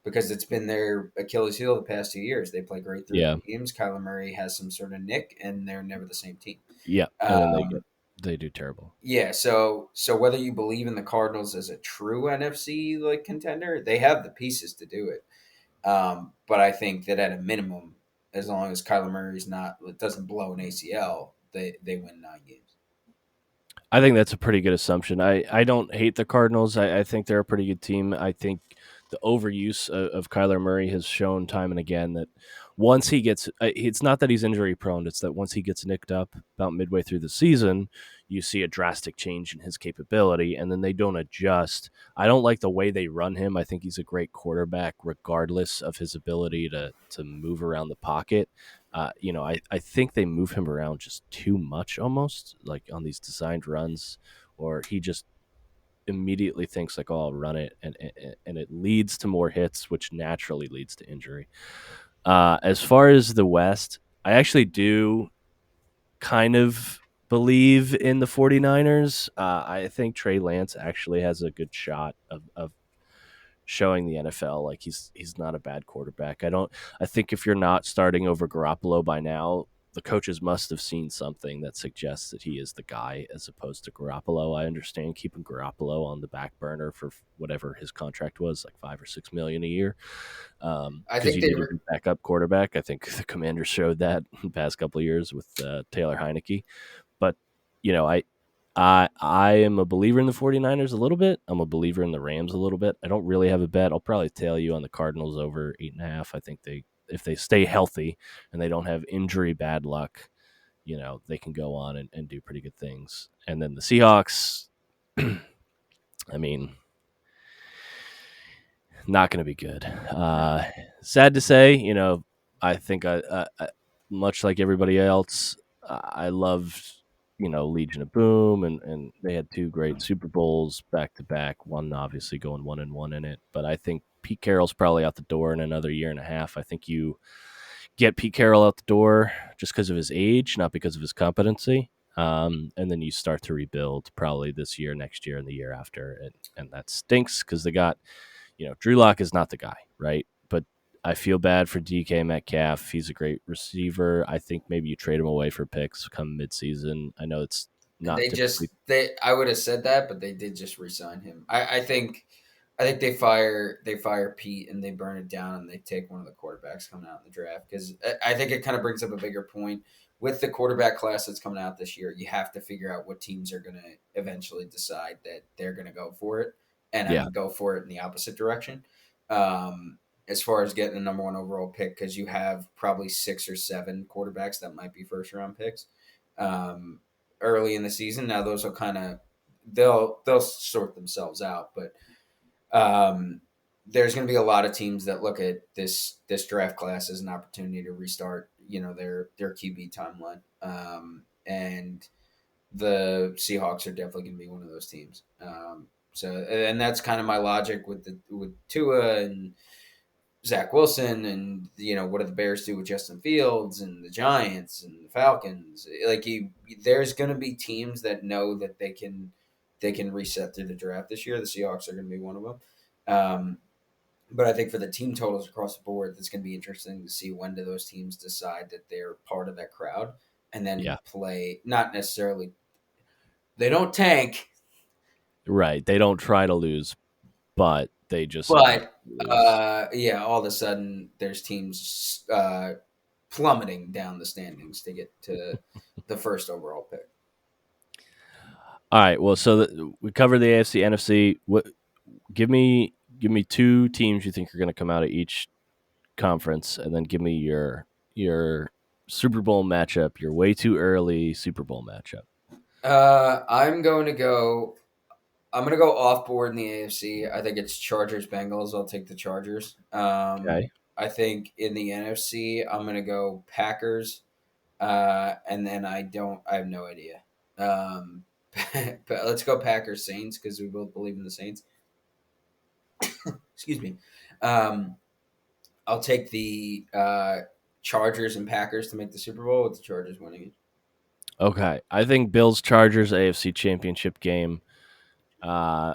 S2: because it's been their Achilles heel the past 2 years. They play great through
S1: Yeah,
S2: the games. Kyler Murray has some sort of nick, and they're never the same team.
S1: yeah, and then
S2: Um,
S1: they do terrible.
S2: yeah, so whether you believe in the Cardinals as a true NFC like contender, they have the pieces to do it. But I think that at a minimum, as long as Kyler Murray's not doesn't blow an ACL, they win 9 games.
S1: I think that's a pretty good assumption. I don't hate the Cardinals. I think they're a pretty good team. I think the overuse of Kyler Murray has shown time and again that once he gets, it's not that he's injury prone, it's that once he gets nicked up about midway through the season, you see a drastic change in his capability, and then they don't adjust. I don't like the way they run him. I think he's a great quarterback, regardless of his ability to move around the pocket. I think they move him around just too much almost, like on these designed runs, or he just immediately thinks like, "Oh, I'll run it," and it leads to more hits, which naturally leads to injury. As far as the West, I actually do kind of believe in the 49ers. I think Trey Lance actually has a good shot of showing the NFL like he's not a bad quarterback. I think if you're not starting over Garoppolo by now, the coaches must have seen something that suggests that he is the guy as opposed to Garoppolo. I understand keeping Garoppolo on the back burner for whatever his contract was, like 5 or 6 million a year,
S2: I
S1: because
S2: think
S1: you
S2: they
S1: need a
S2: were.
S1: good backup quarterback. I think the Commanders showed that in the past couple of years with Taylor Heineke. But you know, I am a believer in the 49ers a little bit. I'm a believer in the Rams a little bit. I don't really have a bet. I'll probably tell you on the Cardinals over 8.5. I think they if they stay healthy and they don't have injury bad luck, they can go on and do pretty good things. And then the Seahawks, I mean, not going to be good.
S2: No.
S1: Sad to say, I think much like everybody else, I loved, Legion of Boom, and they had two great Super Bowls back to back. One obviously going 1-1 in it, but I think Pete Carroll's probably out the door in another year and a half. I think you get Pete Carroll out the door just because of his age, not because of his competency. And then you start to rebuild probably this year, next year, and the year after, and that stinks because they got Drew Lock is not the guy, right? But I feel bad for DK Metcalf. He's a great receiver. I think maybe you trade him away for picks come midseason. I know it's not
S2: They
S1: typically.
S2: just they I would have said that, but they did just resign him. I think they fire Pete and they burn it down and they take one of the quarterbacks coming out in the draft because I think it kind of brings up a bigger point with the quarterback class that's coming out this year. You have to figure out what teams are going to eventually decide that they're going to go for it, and I
S1: Yeah,
S2: mean go for it in the opposite direction. Um, as far as getting the number one overall pick, because you have probably 6 or 7 quarterbacks that might be first round picks. Um, Early in the season. Now those will kind of they'll sort themselves out, but um, there's going to be a lot of teams that look at this draft class as an opportunity to restart, their QB timeline. And the Seahawks are definitely going to be one of those teams. And that's kind of my logic with Tua and Zach Wilson, and what do the Bears do with Justin Fields and the Giants and the Falcons? There's going to be teams that know that they can reset through the draft this year. The Seahawks are going to be one of them. But I think for the team totals across the board, it's going to be interesting to see when do those teams decide that they're part of that crowd and then
S1: yeah,
S2: play. Not necessarily they don't tank,
S1: right. They don't try to lose, but they just not
S2: but
S1: lose.
S2: yeah, all of a sudden there's teams plummeting down the standings to get to the first overall pick.
S1: All right. Well, so we covered the AFC, NFC. What? Give me two teams you think are going to come out of each conference, and then give me your Super Bowl matchup. Your way too early Super Bowl matchup.
S2: Uh, I'm going to go. I'm going to go off board in the AFC. I think it's Chargers Bengals. I'll take the Chargers.
S1: Okay.
S2: I think in the NFC, I'm going to go Packers. And then I have no idea. Um, but let's go Packers Saints because we both believe in the Saints. Excuse me. Um, I'll take the Chargers and Packers to make the Super Bowl with the Chargers winning it.
S1: Okay. I think Bills Chargers AFC Championship game. Uh,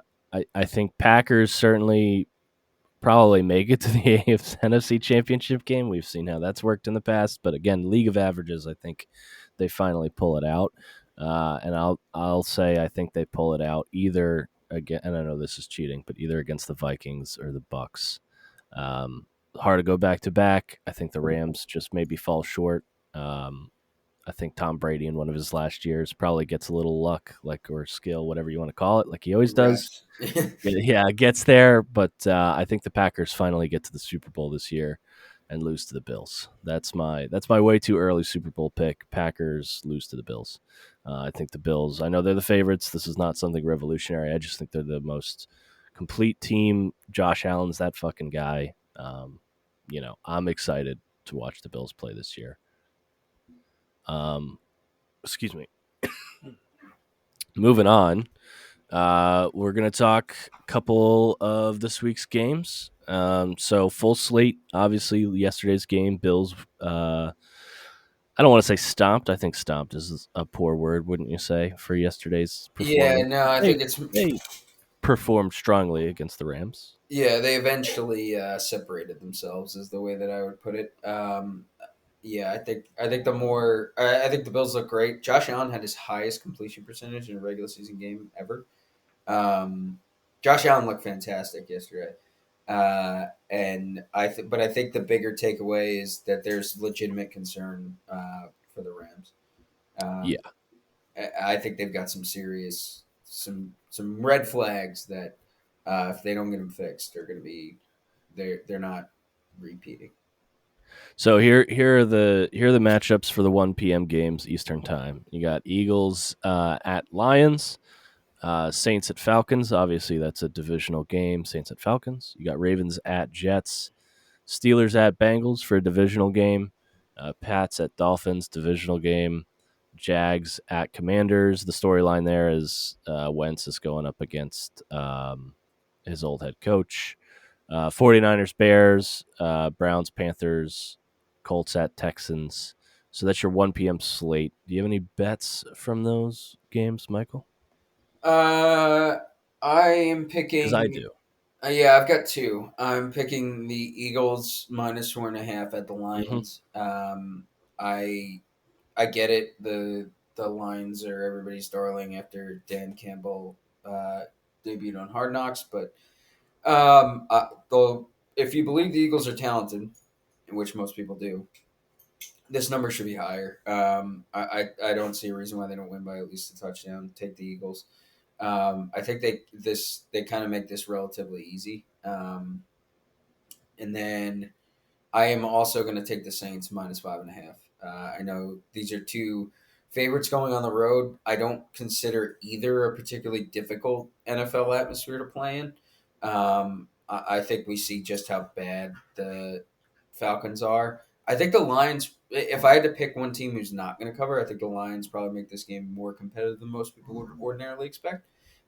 S1: I think Packers certainly probably make it to the NFC Championship game. We've seen how that's worked in the past, but again, league of averages, I think they finally pull it out. And I'll say I think they pull it out either again. And I know this is cheating, but either against the Vikings or the Bucks. Um, Hard to go back to back. I think the Rams just maybe fall short. Um, I think Tom Brady in one of his last years probably gets a little luck, like or skill, whatever you want to call it, like he always does.
S2: Congrats.
S1: Yeah, gets there, but I think the Packers finally get to the Super Bowl this year and lose to the Bills. That's my way too early Super Bowl pick. Packers lose to the Bills. I think the Bills. I know they're the favorites. This is not something revolutionary. I just think they're the most complete team. Josh Allen's that fucking guy. I'm excited to watch the Bills play this year. Um, Excuse me. Moving on. We're gonna talk a couple of this week's games. So full slate. Obviously, yesterday's game, Bills. I don't want to say stomped. I think stomped is a poor word, wouldn't you say, for yesterday's
S2: Yeah,
S1: performance?
S2: no, I
S1: They
S2: think it's
S1: they performed strongly against the Rams.
S2: yeah. They eventually separated themselves, is the way that I would put it. Yeah, I think I think the Bills look great. Josh Allen had his highest completion percentage in a regular season game ever. Um, Josh Allen looked fantastic yesterday, but I think the bigger takeaway is that there's legitimate concern for the Rams. Um,
S1: Yeah.
S2: I think they've got some serious some red flags that if they don't get them fixed, they're not repeating.
S1: So here are the matchups for the 1 p.m. games Eastern time. You got Eagles at Lions. Saints at Falcons. Obviously, that's a divisional game. Saints at Falcons. You got Ravens at Jets. Steelers at Bengals for a divisional game. Pats at Dolphins, divisional game. Jags at Commanders. The storyline there is Wentz is going up against his old head coach. 49ers, Bears, Browns, Panthers, Colts at Texans. So that's your 1 p.m. slate. Do you have any bets from those games, Michael?
S2: Uh, I am
S1: Because I
S2: picking.
S1: do.
S2: Yeah, I've got two. I'm picking the Eagles -4.5 at the
S1: Hmm.
S2: Lions. I I get it. The Lions are everybody's darling after Dan Campbell uh, debuted on Hard Knocks, but though if you believe the Eagles are talented, which most people do, this number should be higher. I don't see a reason why they don't win by at least a touchdown. Take the Eagles. I think they kind of make this relatively easy. And then I am also going to take the Saints -5.5. I know these are two favorites going on the road. I don't consider either a particularly difficult NFL atmosphere to play in. I think we see just how bad the Falcons are. I think the Lions, if I had to pick one team who's not going to cover, I think the Lions probably make this game more competitive than most people would ordinarily expect.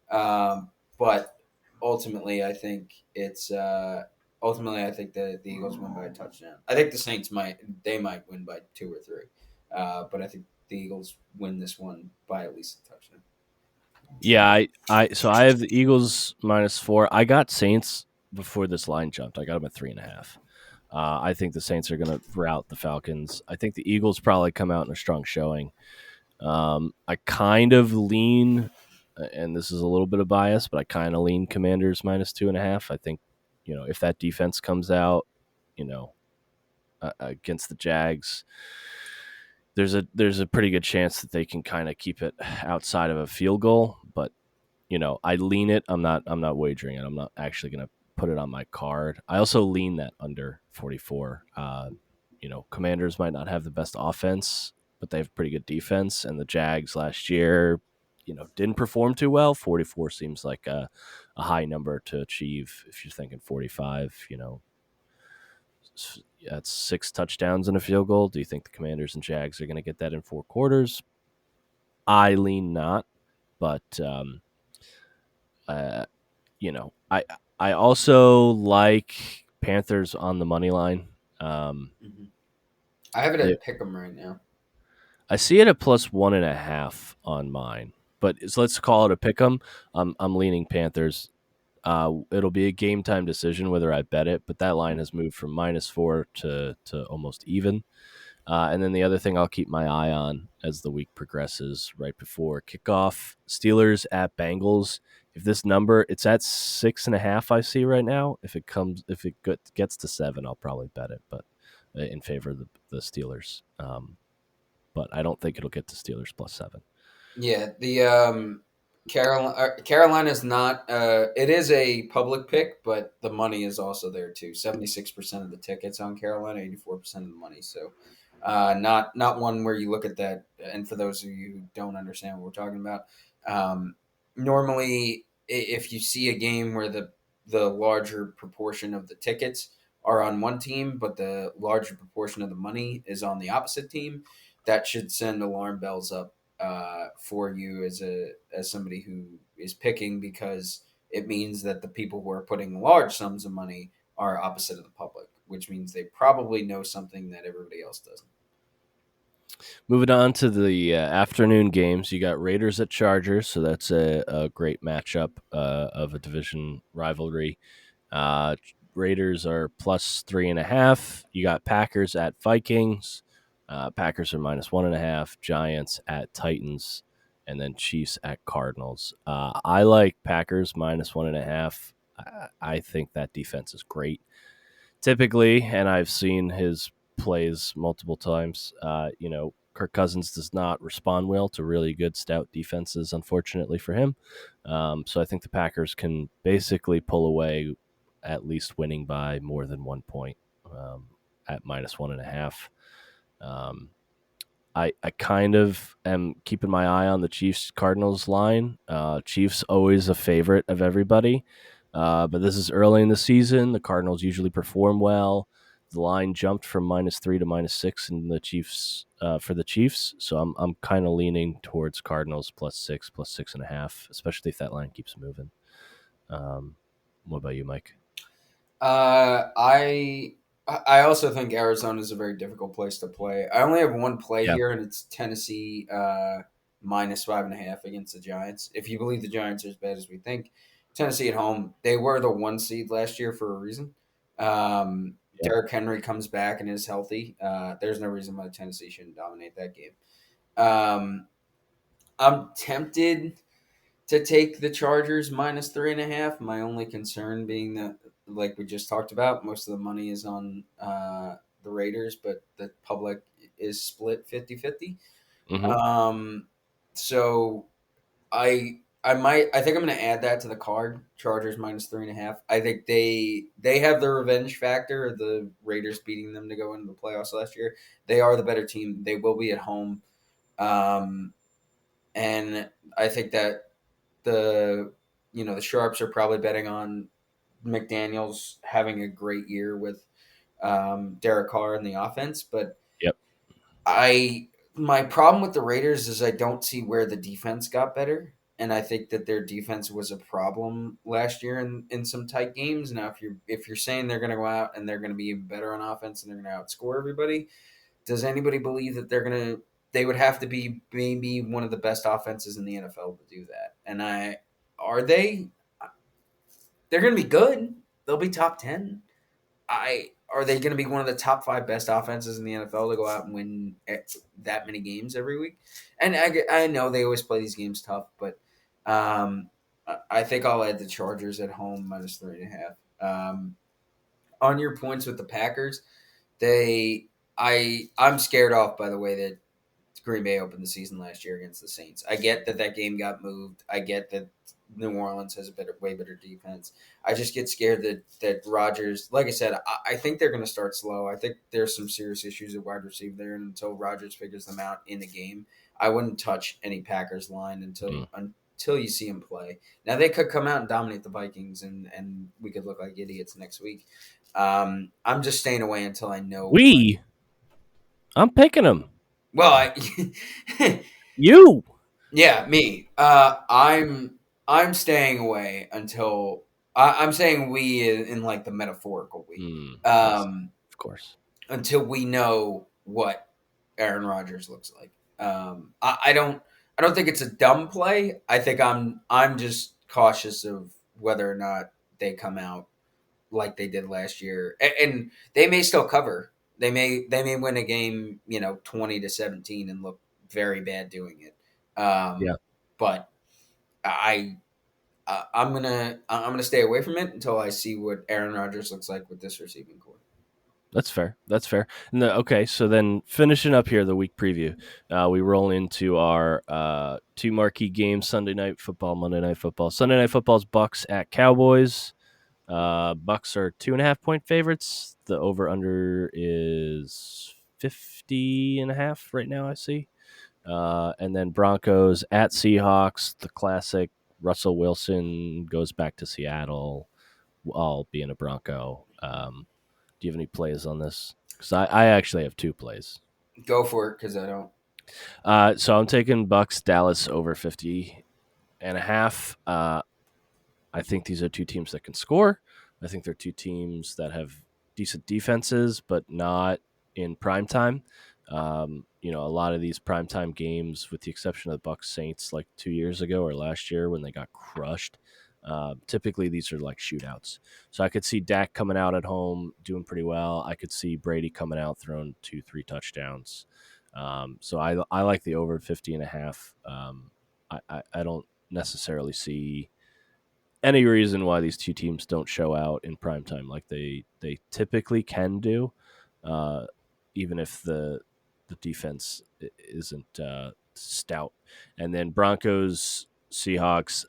S2: But ultimately, I think it's ultimately, I think the Eagles win by a touchdown. I think the Saints might win by two or three, but I think the Eagles win this one by at least a touchdown.
S1: Yeah, I have the Eagles -4. I got Saints before this line jumped. I got them at 3.5. I think the Saints are going to rout the Falcons. I think the Eagles probably come out in a strong showing. I kind of lean, and this is a little bit of bias, but I kind of lean Commanders -2.5. I think, if that defense comes out, you know, against the Jags, there's a pretty good chance that they can kind of keep it outside of a field goal. But I lean it. I'm not wagering it. I'm not actually gonna put it on my card. I also lean that under 44. Commanders might not have the best offense, but they have pretty good defense. And the Jags last year, didn't perform too well. 44 seems like a high number to achieve if you're thinking 45. That's 6 touchdowns and a field goal. Do you think the Commanders and Jags are going to get that in 4 quarters? I lean not, but uh, I also like Panthers on the money line. Um,
S2: Mm-hmm. I have it
S1: they,
S2: at Pick'em right now.
S1: I see it at +1.5 on mine, but let's call it a pick 'em. I'm leaning Panthers. It'll be a game time decision whether I bet it, but that line has moved from -4 to almost even. And then the other thing I'll keep my eye on as the week progresses, right before kickoff, Steelers at Bengals. If this number, it's at 6.5, I see right now. If it gets to 7, I'll probably bet it, but in favor of the Steelers. But I don't think it'll get to Steelers plus 7.
S2: Yeah, the Carolina's not. It is a public pick, but the money is also there too. 76% of the tickets on Carolina, 84% of the money. So, not one where you look at that. And for those of you who don't understand what we're talking about, um, normally if you see a game where the larger proportion of the tickets are on one team, but the larger proportion of the money is on the opposite team, that should send alarm bells up for you as somebody who is picking, because it means that the people who are putting large sums of money are opposite of the public, which means they probably know something that everybody else doesn't.
S1: Moving on to the afternoon games, you got Raiders at Chargers, so that's a great matchup of a division rivalry. Uh, Raiders are plus 3.5. You got Packers at Vikings. Packers are -1.5. Giants at Titans, and then Chiefs at Cardinals. I like Packers -1.5. I think that defense is great. Typically, and I've seen his plays multiple times. Kirk Cousins does not respond well to really good stout defenses, unfortunately for him. So I think the Packers can basically pull away, at least winning by more than 1 point at -1.5. Um, I kind of am keeping my eye on the Chiefs Cardinals line. Chiefs always a favorite of everybody, but this is early in the season. The Cardinals usually perform well. The line jumped from -3 to -6 in the Chiefs for the Chiefs, so I'm kind of leaning towards Cardinals +6, +6.5, especially if that line keeps moving. Um, what about you, Mike?
S2: Uh, I I also think Arizona is a very difficult place to play. I only have one play
S1: Yeah.
S2: here, and it's Tennessee -5.5 against the Giants. If you believe the Giants are as bad as we think, Tennessee at home, they were the 1 seed last year for a reason.
S1: Yep.
S2: Derrick Henry comes back and is healthy. There's no reason why Tennessee shouldn't dominate that game. Um, I'm tempted to take the Chargers -3.5. My only concern being that, like we just talked about, most of the money is on the Raiders, but the public is split 50-50.
S1: Hmm.
S2: So I think I'm going to add that to the card. Chargers -3.5. I think they have the revenge factor of the Raiders beating them to go into the playoffs last year. They are the better team. They will be at home, um, and I think that the sharps are probably betting on McDaniels having a great year with Derek Carr in the offense. But
S1: Yep.
S2: I my problem with the Raiders is I don't see where the defense got better. And I think that their defense was a problem last year in some tight games. Now, if you're saying they're going to go out and they're going to be even better on offense and they're going to outscore everybody, does anybody believe that they would have to be maybe one of the best offenses in the NFL to do that? And are they? They're going to be good. They'll be top 10. I Are they going to be one of the top 5 best offenses in the NFL to go out and win that many games every week? And I know they always play these games tough, but I think I'll add the Chargers at home -3.5. On your points with the Packers, I'm scared off by the way that Green Bay opened the season last year against the Saints. I get that that game got moved. I get that New Orleans has a way better defense. I just get scared that Rodgers, like I said, I think they're going to start slow. I think there's some serious issues at wide receiver there, and until Rodgers figures them out in the game, I wouldn't touch any Packers line until you see him play. Now they could come out and dominate the Vikings, and we could look like idiots next week. I'm just staying away until I know what.
S1: I'm picking them.
S2: Well,
S1: You.
S2: yeah, me. I'm staying away until I'm saying we in like the metaphorical we,
S1: Yes,
S2: um,
S1: of course.
S2: until we know what Aaron Rodgers looks like. I don't think it's a dumb play. I think I'm just cautious of whether or not they come out like they did last year, and they may still cover. They may win a game, 20-17, and look very bad doing it.
S1: Yeah,
S2: But I I'm gonna stay away from it until I see what Aaron Rodgers looks like with this receiving core.
S1: that's fair. That's fair. Okay, so then finishing up here the week preview, we roll into our two marquee games: Sunday night football, Monday night football. Sunday night football's Bucks at Cowboys. Bucks are 2.5 point favorites. The over under is 50.5 right now. I see. And then Broncos at Seahawks. The classic Russell Wilson goes back to Seattle. I'll be in a Bronco. Do you have any plays on this? Because I actually have two plays.
S2: Go for it, because I don't.
S1: So I'm taking Bucks Dallas over 50.5. I think these are two teams that can score. I think they're two teams that have decent defenses, but not in prime time. A lot of these primetime games, with the exception of the Bucks Saints like 2 years ago or last year when they got crushed, typically these are like shootouts. So I could see Dak coming out at home doing pretty well. I could see Brady coming out throwing 2-3 touchdowns. So I like the over 50.5. I don't necessarily see any reason why these two teams don't show out in prime time like they typically can do, uh, even if the defense isn't stout. And then Broncos Seahawks.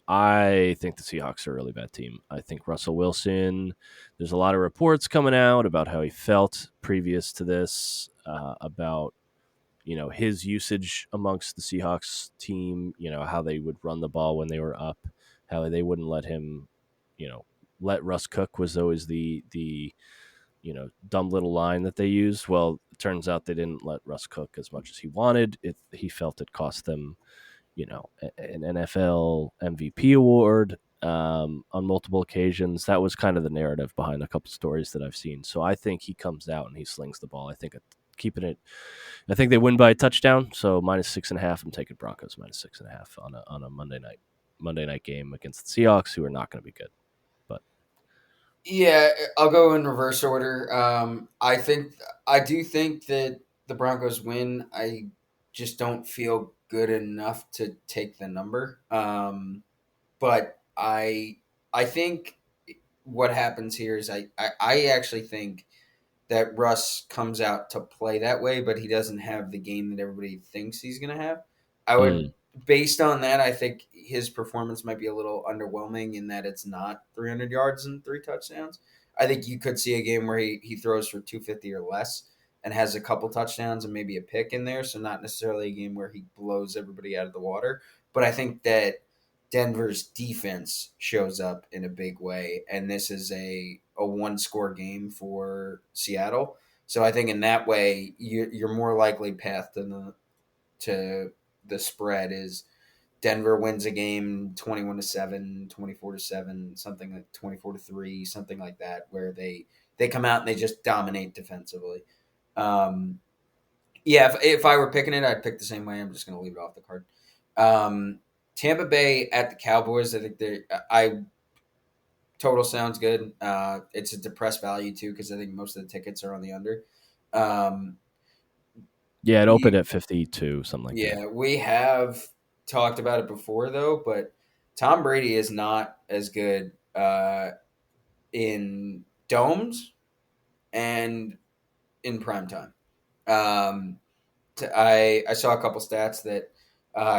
S1: I think the Seahawks are a really bad team. I think Russell Wilson. There's a lot of reports coming out about how he felt previous to this, about his usage amongst the Seahawks team, how they would run the ball when they were up, how they wouldn't let him, you know, let Russ cook was always the dumb little line that they used. Well, it turns out they didn't let Russ cook as much as he wanted. He felt it cost them, an NFL MVP award, on multiple occasions. That was kind of the narrative behind a couple stories that I've seen. So I think he comes out and he slings the ball. I think keeping it. I think they win by a touchdown. So -6.5. I'm taking Broncos -6.5 on a Monday night game against the Seahawks, who are not going to be good. But
S2: Yeah, I'll go in reverse order. I do think that the Broncos win. I just don't feel good enough to take the number. But I think what happens here is I actually think that Russ comes out to play that way, but he doesn't have the game that everybody thinks he's going to have. I would,
S1: mm,
S2: based on that, I think his performance might be a little underwhelming in that it's not 300 yards and 3 touchdowns. I think you could see a game where he throws for 250 or less and has a couple touchdowns and maybe a pick in there. So, not necessarily a game where he blows everybody out of the water. But I think that Denver's defense shows up in a big way, and this is a one score game for Seattle. So I think in that way, you're more likely path to the spread is Denver wins a game 21-7, 24-7, something like 24-3, something like that, where they come out and they just dominate defensively. Um, yeah, if I were picking it, I'd pick the same way. I'm just going to leave it off the card. Um, Tampa Bay at the Cowboys. I think I total sounds good. It's a depressed value too because I think most of the tickets are on the under. Um,
S1: yeah, it opened
S2: we
S1: at 52, something like that.
S2: Yeah, we have talked about it before though, but Tom Brady is not as good in domes and in prime time. Um, I saw a couple stats that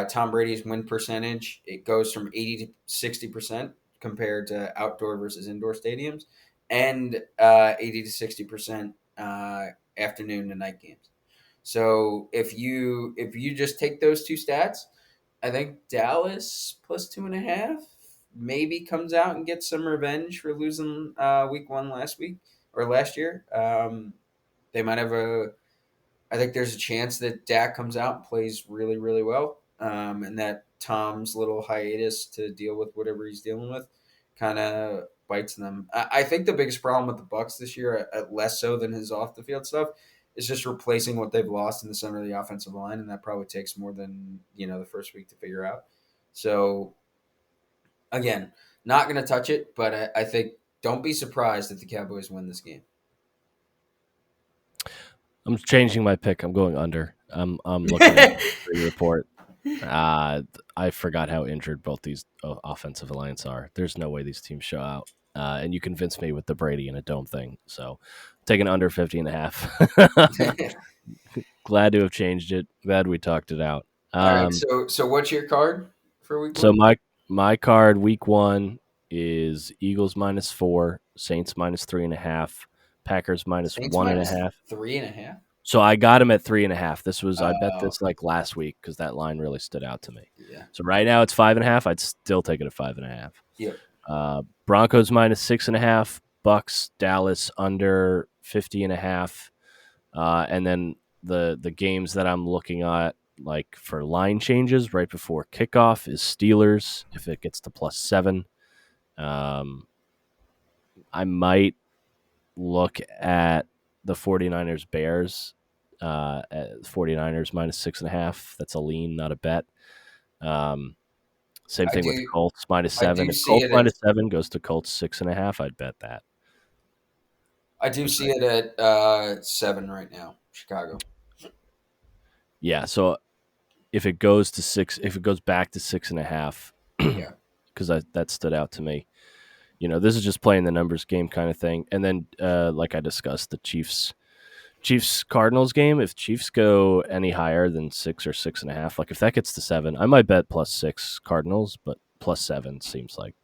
S2: Tom Brady's win percentage it goes from 80 to 60% compared to outdoor versus indoor stadiums, and 80 to 60% afternoon and night games. So if you just take those two stats, I think Dallas +2.5 maybe comes out and gets some revenge for losing week one last week or last year. They might have a I think there's a chance that Dak comes out and plays really, really well, and that Tom's little hiatus to deal with whatever he's dealing with kind of bites them. I think the biggest problem with the Bucks this year, less so than his off the field stuff, is just replacing what they've lost in the center of the offensive line, and that probably takes more than the first week to figure out. So again, Not going to touch it, but I think don't be surprised if the Cowboys win this game.
S1: I'm changing my pick. I'm going under. I'm looking at the injury report. I forgot how injured both these offensive lines are. There's no way these teams show out. And you convinced me with the Brady and a dome thing. So taking under 50 and a half. Glad to have changed it. Glad we talked it out.
S2: All right. So what's your card for week
S1: So
S2: one?
S1: my card week one is Eagles -4, Saints -3.5, Packers minus
S2: Saints
S1: one and a
S2: minus
S1: half.
S2: 3.5.
S1: So I got him at 3.5. This was I bet
S2: Oh,
S1: this like last week because that line really stood out to me.
S2: yeah.
S1: So right now it's 5.5. I'd still take it at 5.5.
S2: Yep.
S1: Broncos -6.5, Bucks, Dallas under 50.5. And then the games that I'm looking at like for line changes right before kickoff is Steelers if it gets to +7. Um, I might look at the 49ers Bears at 49ers -6.5. That's a lean, not a bet. Um, Same
S2: I
S1: thing with
S2: do.
S1: Colts
S2: I
S1: -7.
S2: do
S1: If
S2: see
S1: Colts
S2: it at.
S1: -7 goes to Colts 6.5, I'd bet that.
S2: I do see
S1: But
S2: it at 7 right now. Chicago.
S1: yeah, so if it goes to 6, if it goes back to 6.5,
S2: Yeah.
S1: because that stood out to me. This is just playing the numbers game kind of thing. And then, like I discussed, the Chiefs Cardinals game. If Chiefs go any higher than 6 or 6.5, like if that gets to 7, I might bet +6 Cardinals, but +7 seems like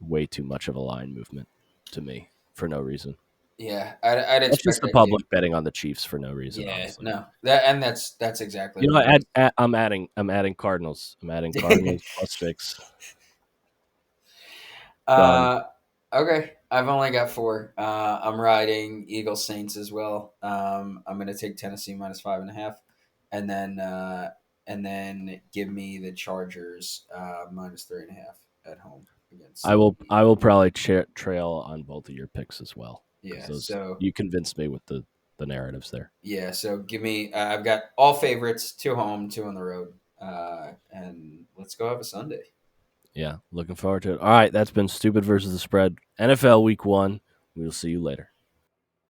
S1: way too much of a line movement to me for no reason.
S2: Yeah. I'd
S1: That's just
S2: expect
S1: the
S2: that too.
S1: public betting on the Chiefs for no reason,
S2: Yeah.
S1: honestly.
S2: No. That's exactly what it
S1: I'm adding Cardinals. I'm adding Cardinals
S2: is.
S1: +6. Done.
S2: uh. Okay. I've only got 4. I'm riding Eagles Saints as well. I'm going to take Tennessee minus 5.5, and then give me the Chargers minus 3.5 at home against the
S1: I will probably trail on both of your picks as well because
S2: Yeah.
S1: those
S2: So
S1: you convinced me with the narratives there.
S2: yeah. So give me. I've got all favorites, 2 home, 2 on the road, and let's go have a Sunday.
S1: Yeah, looking forward to it. All right, that's been Stupid versus the Spread NFL Week 1. We'll see you later.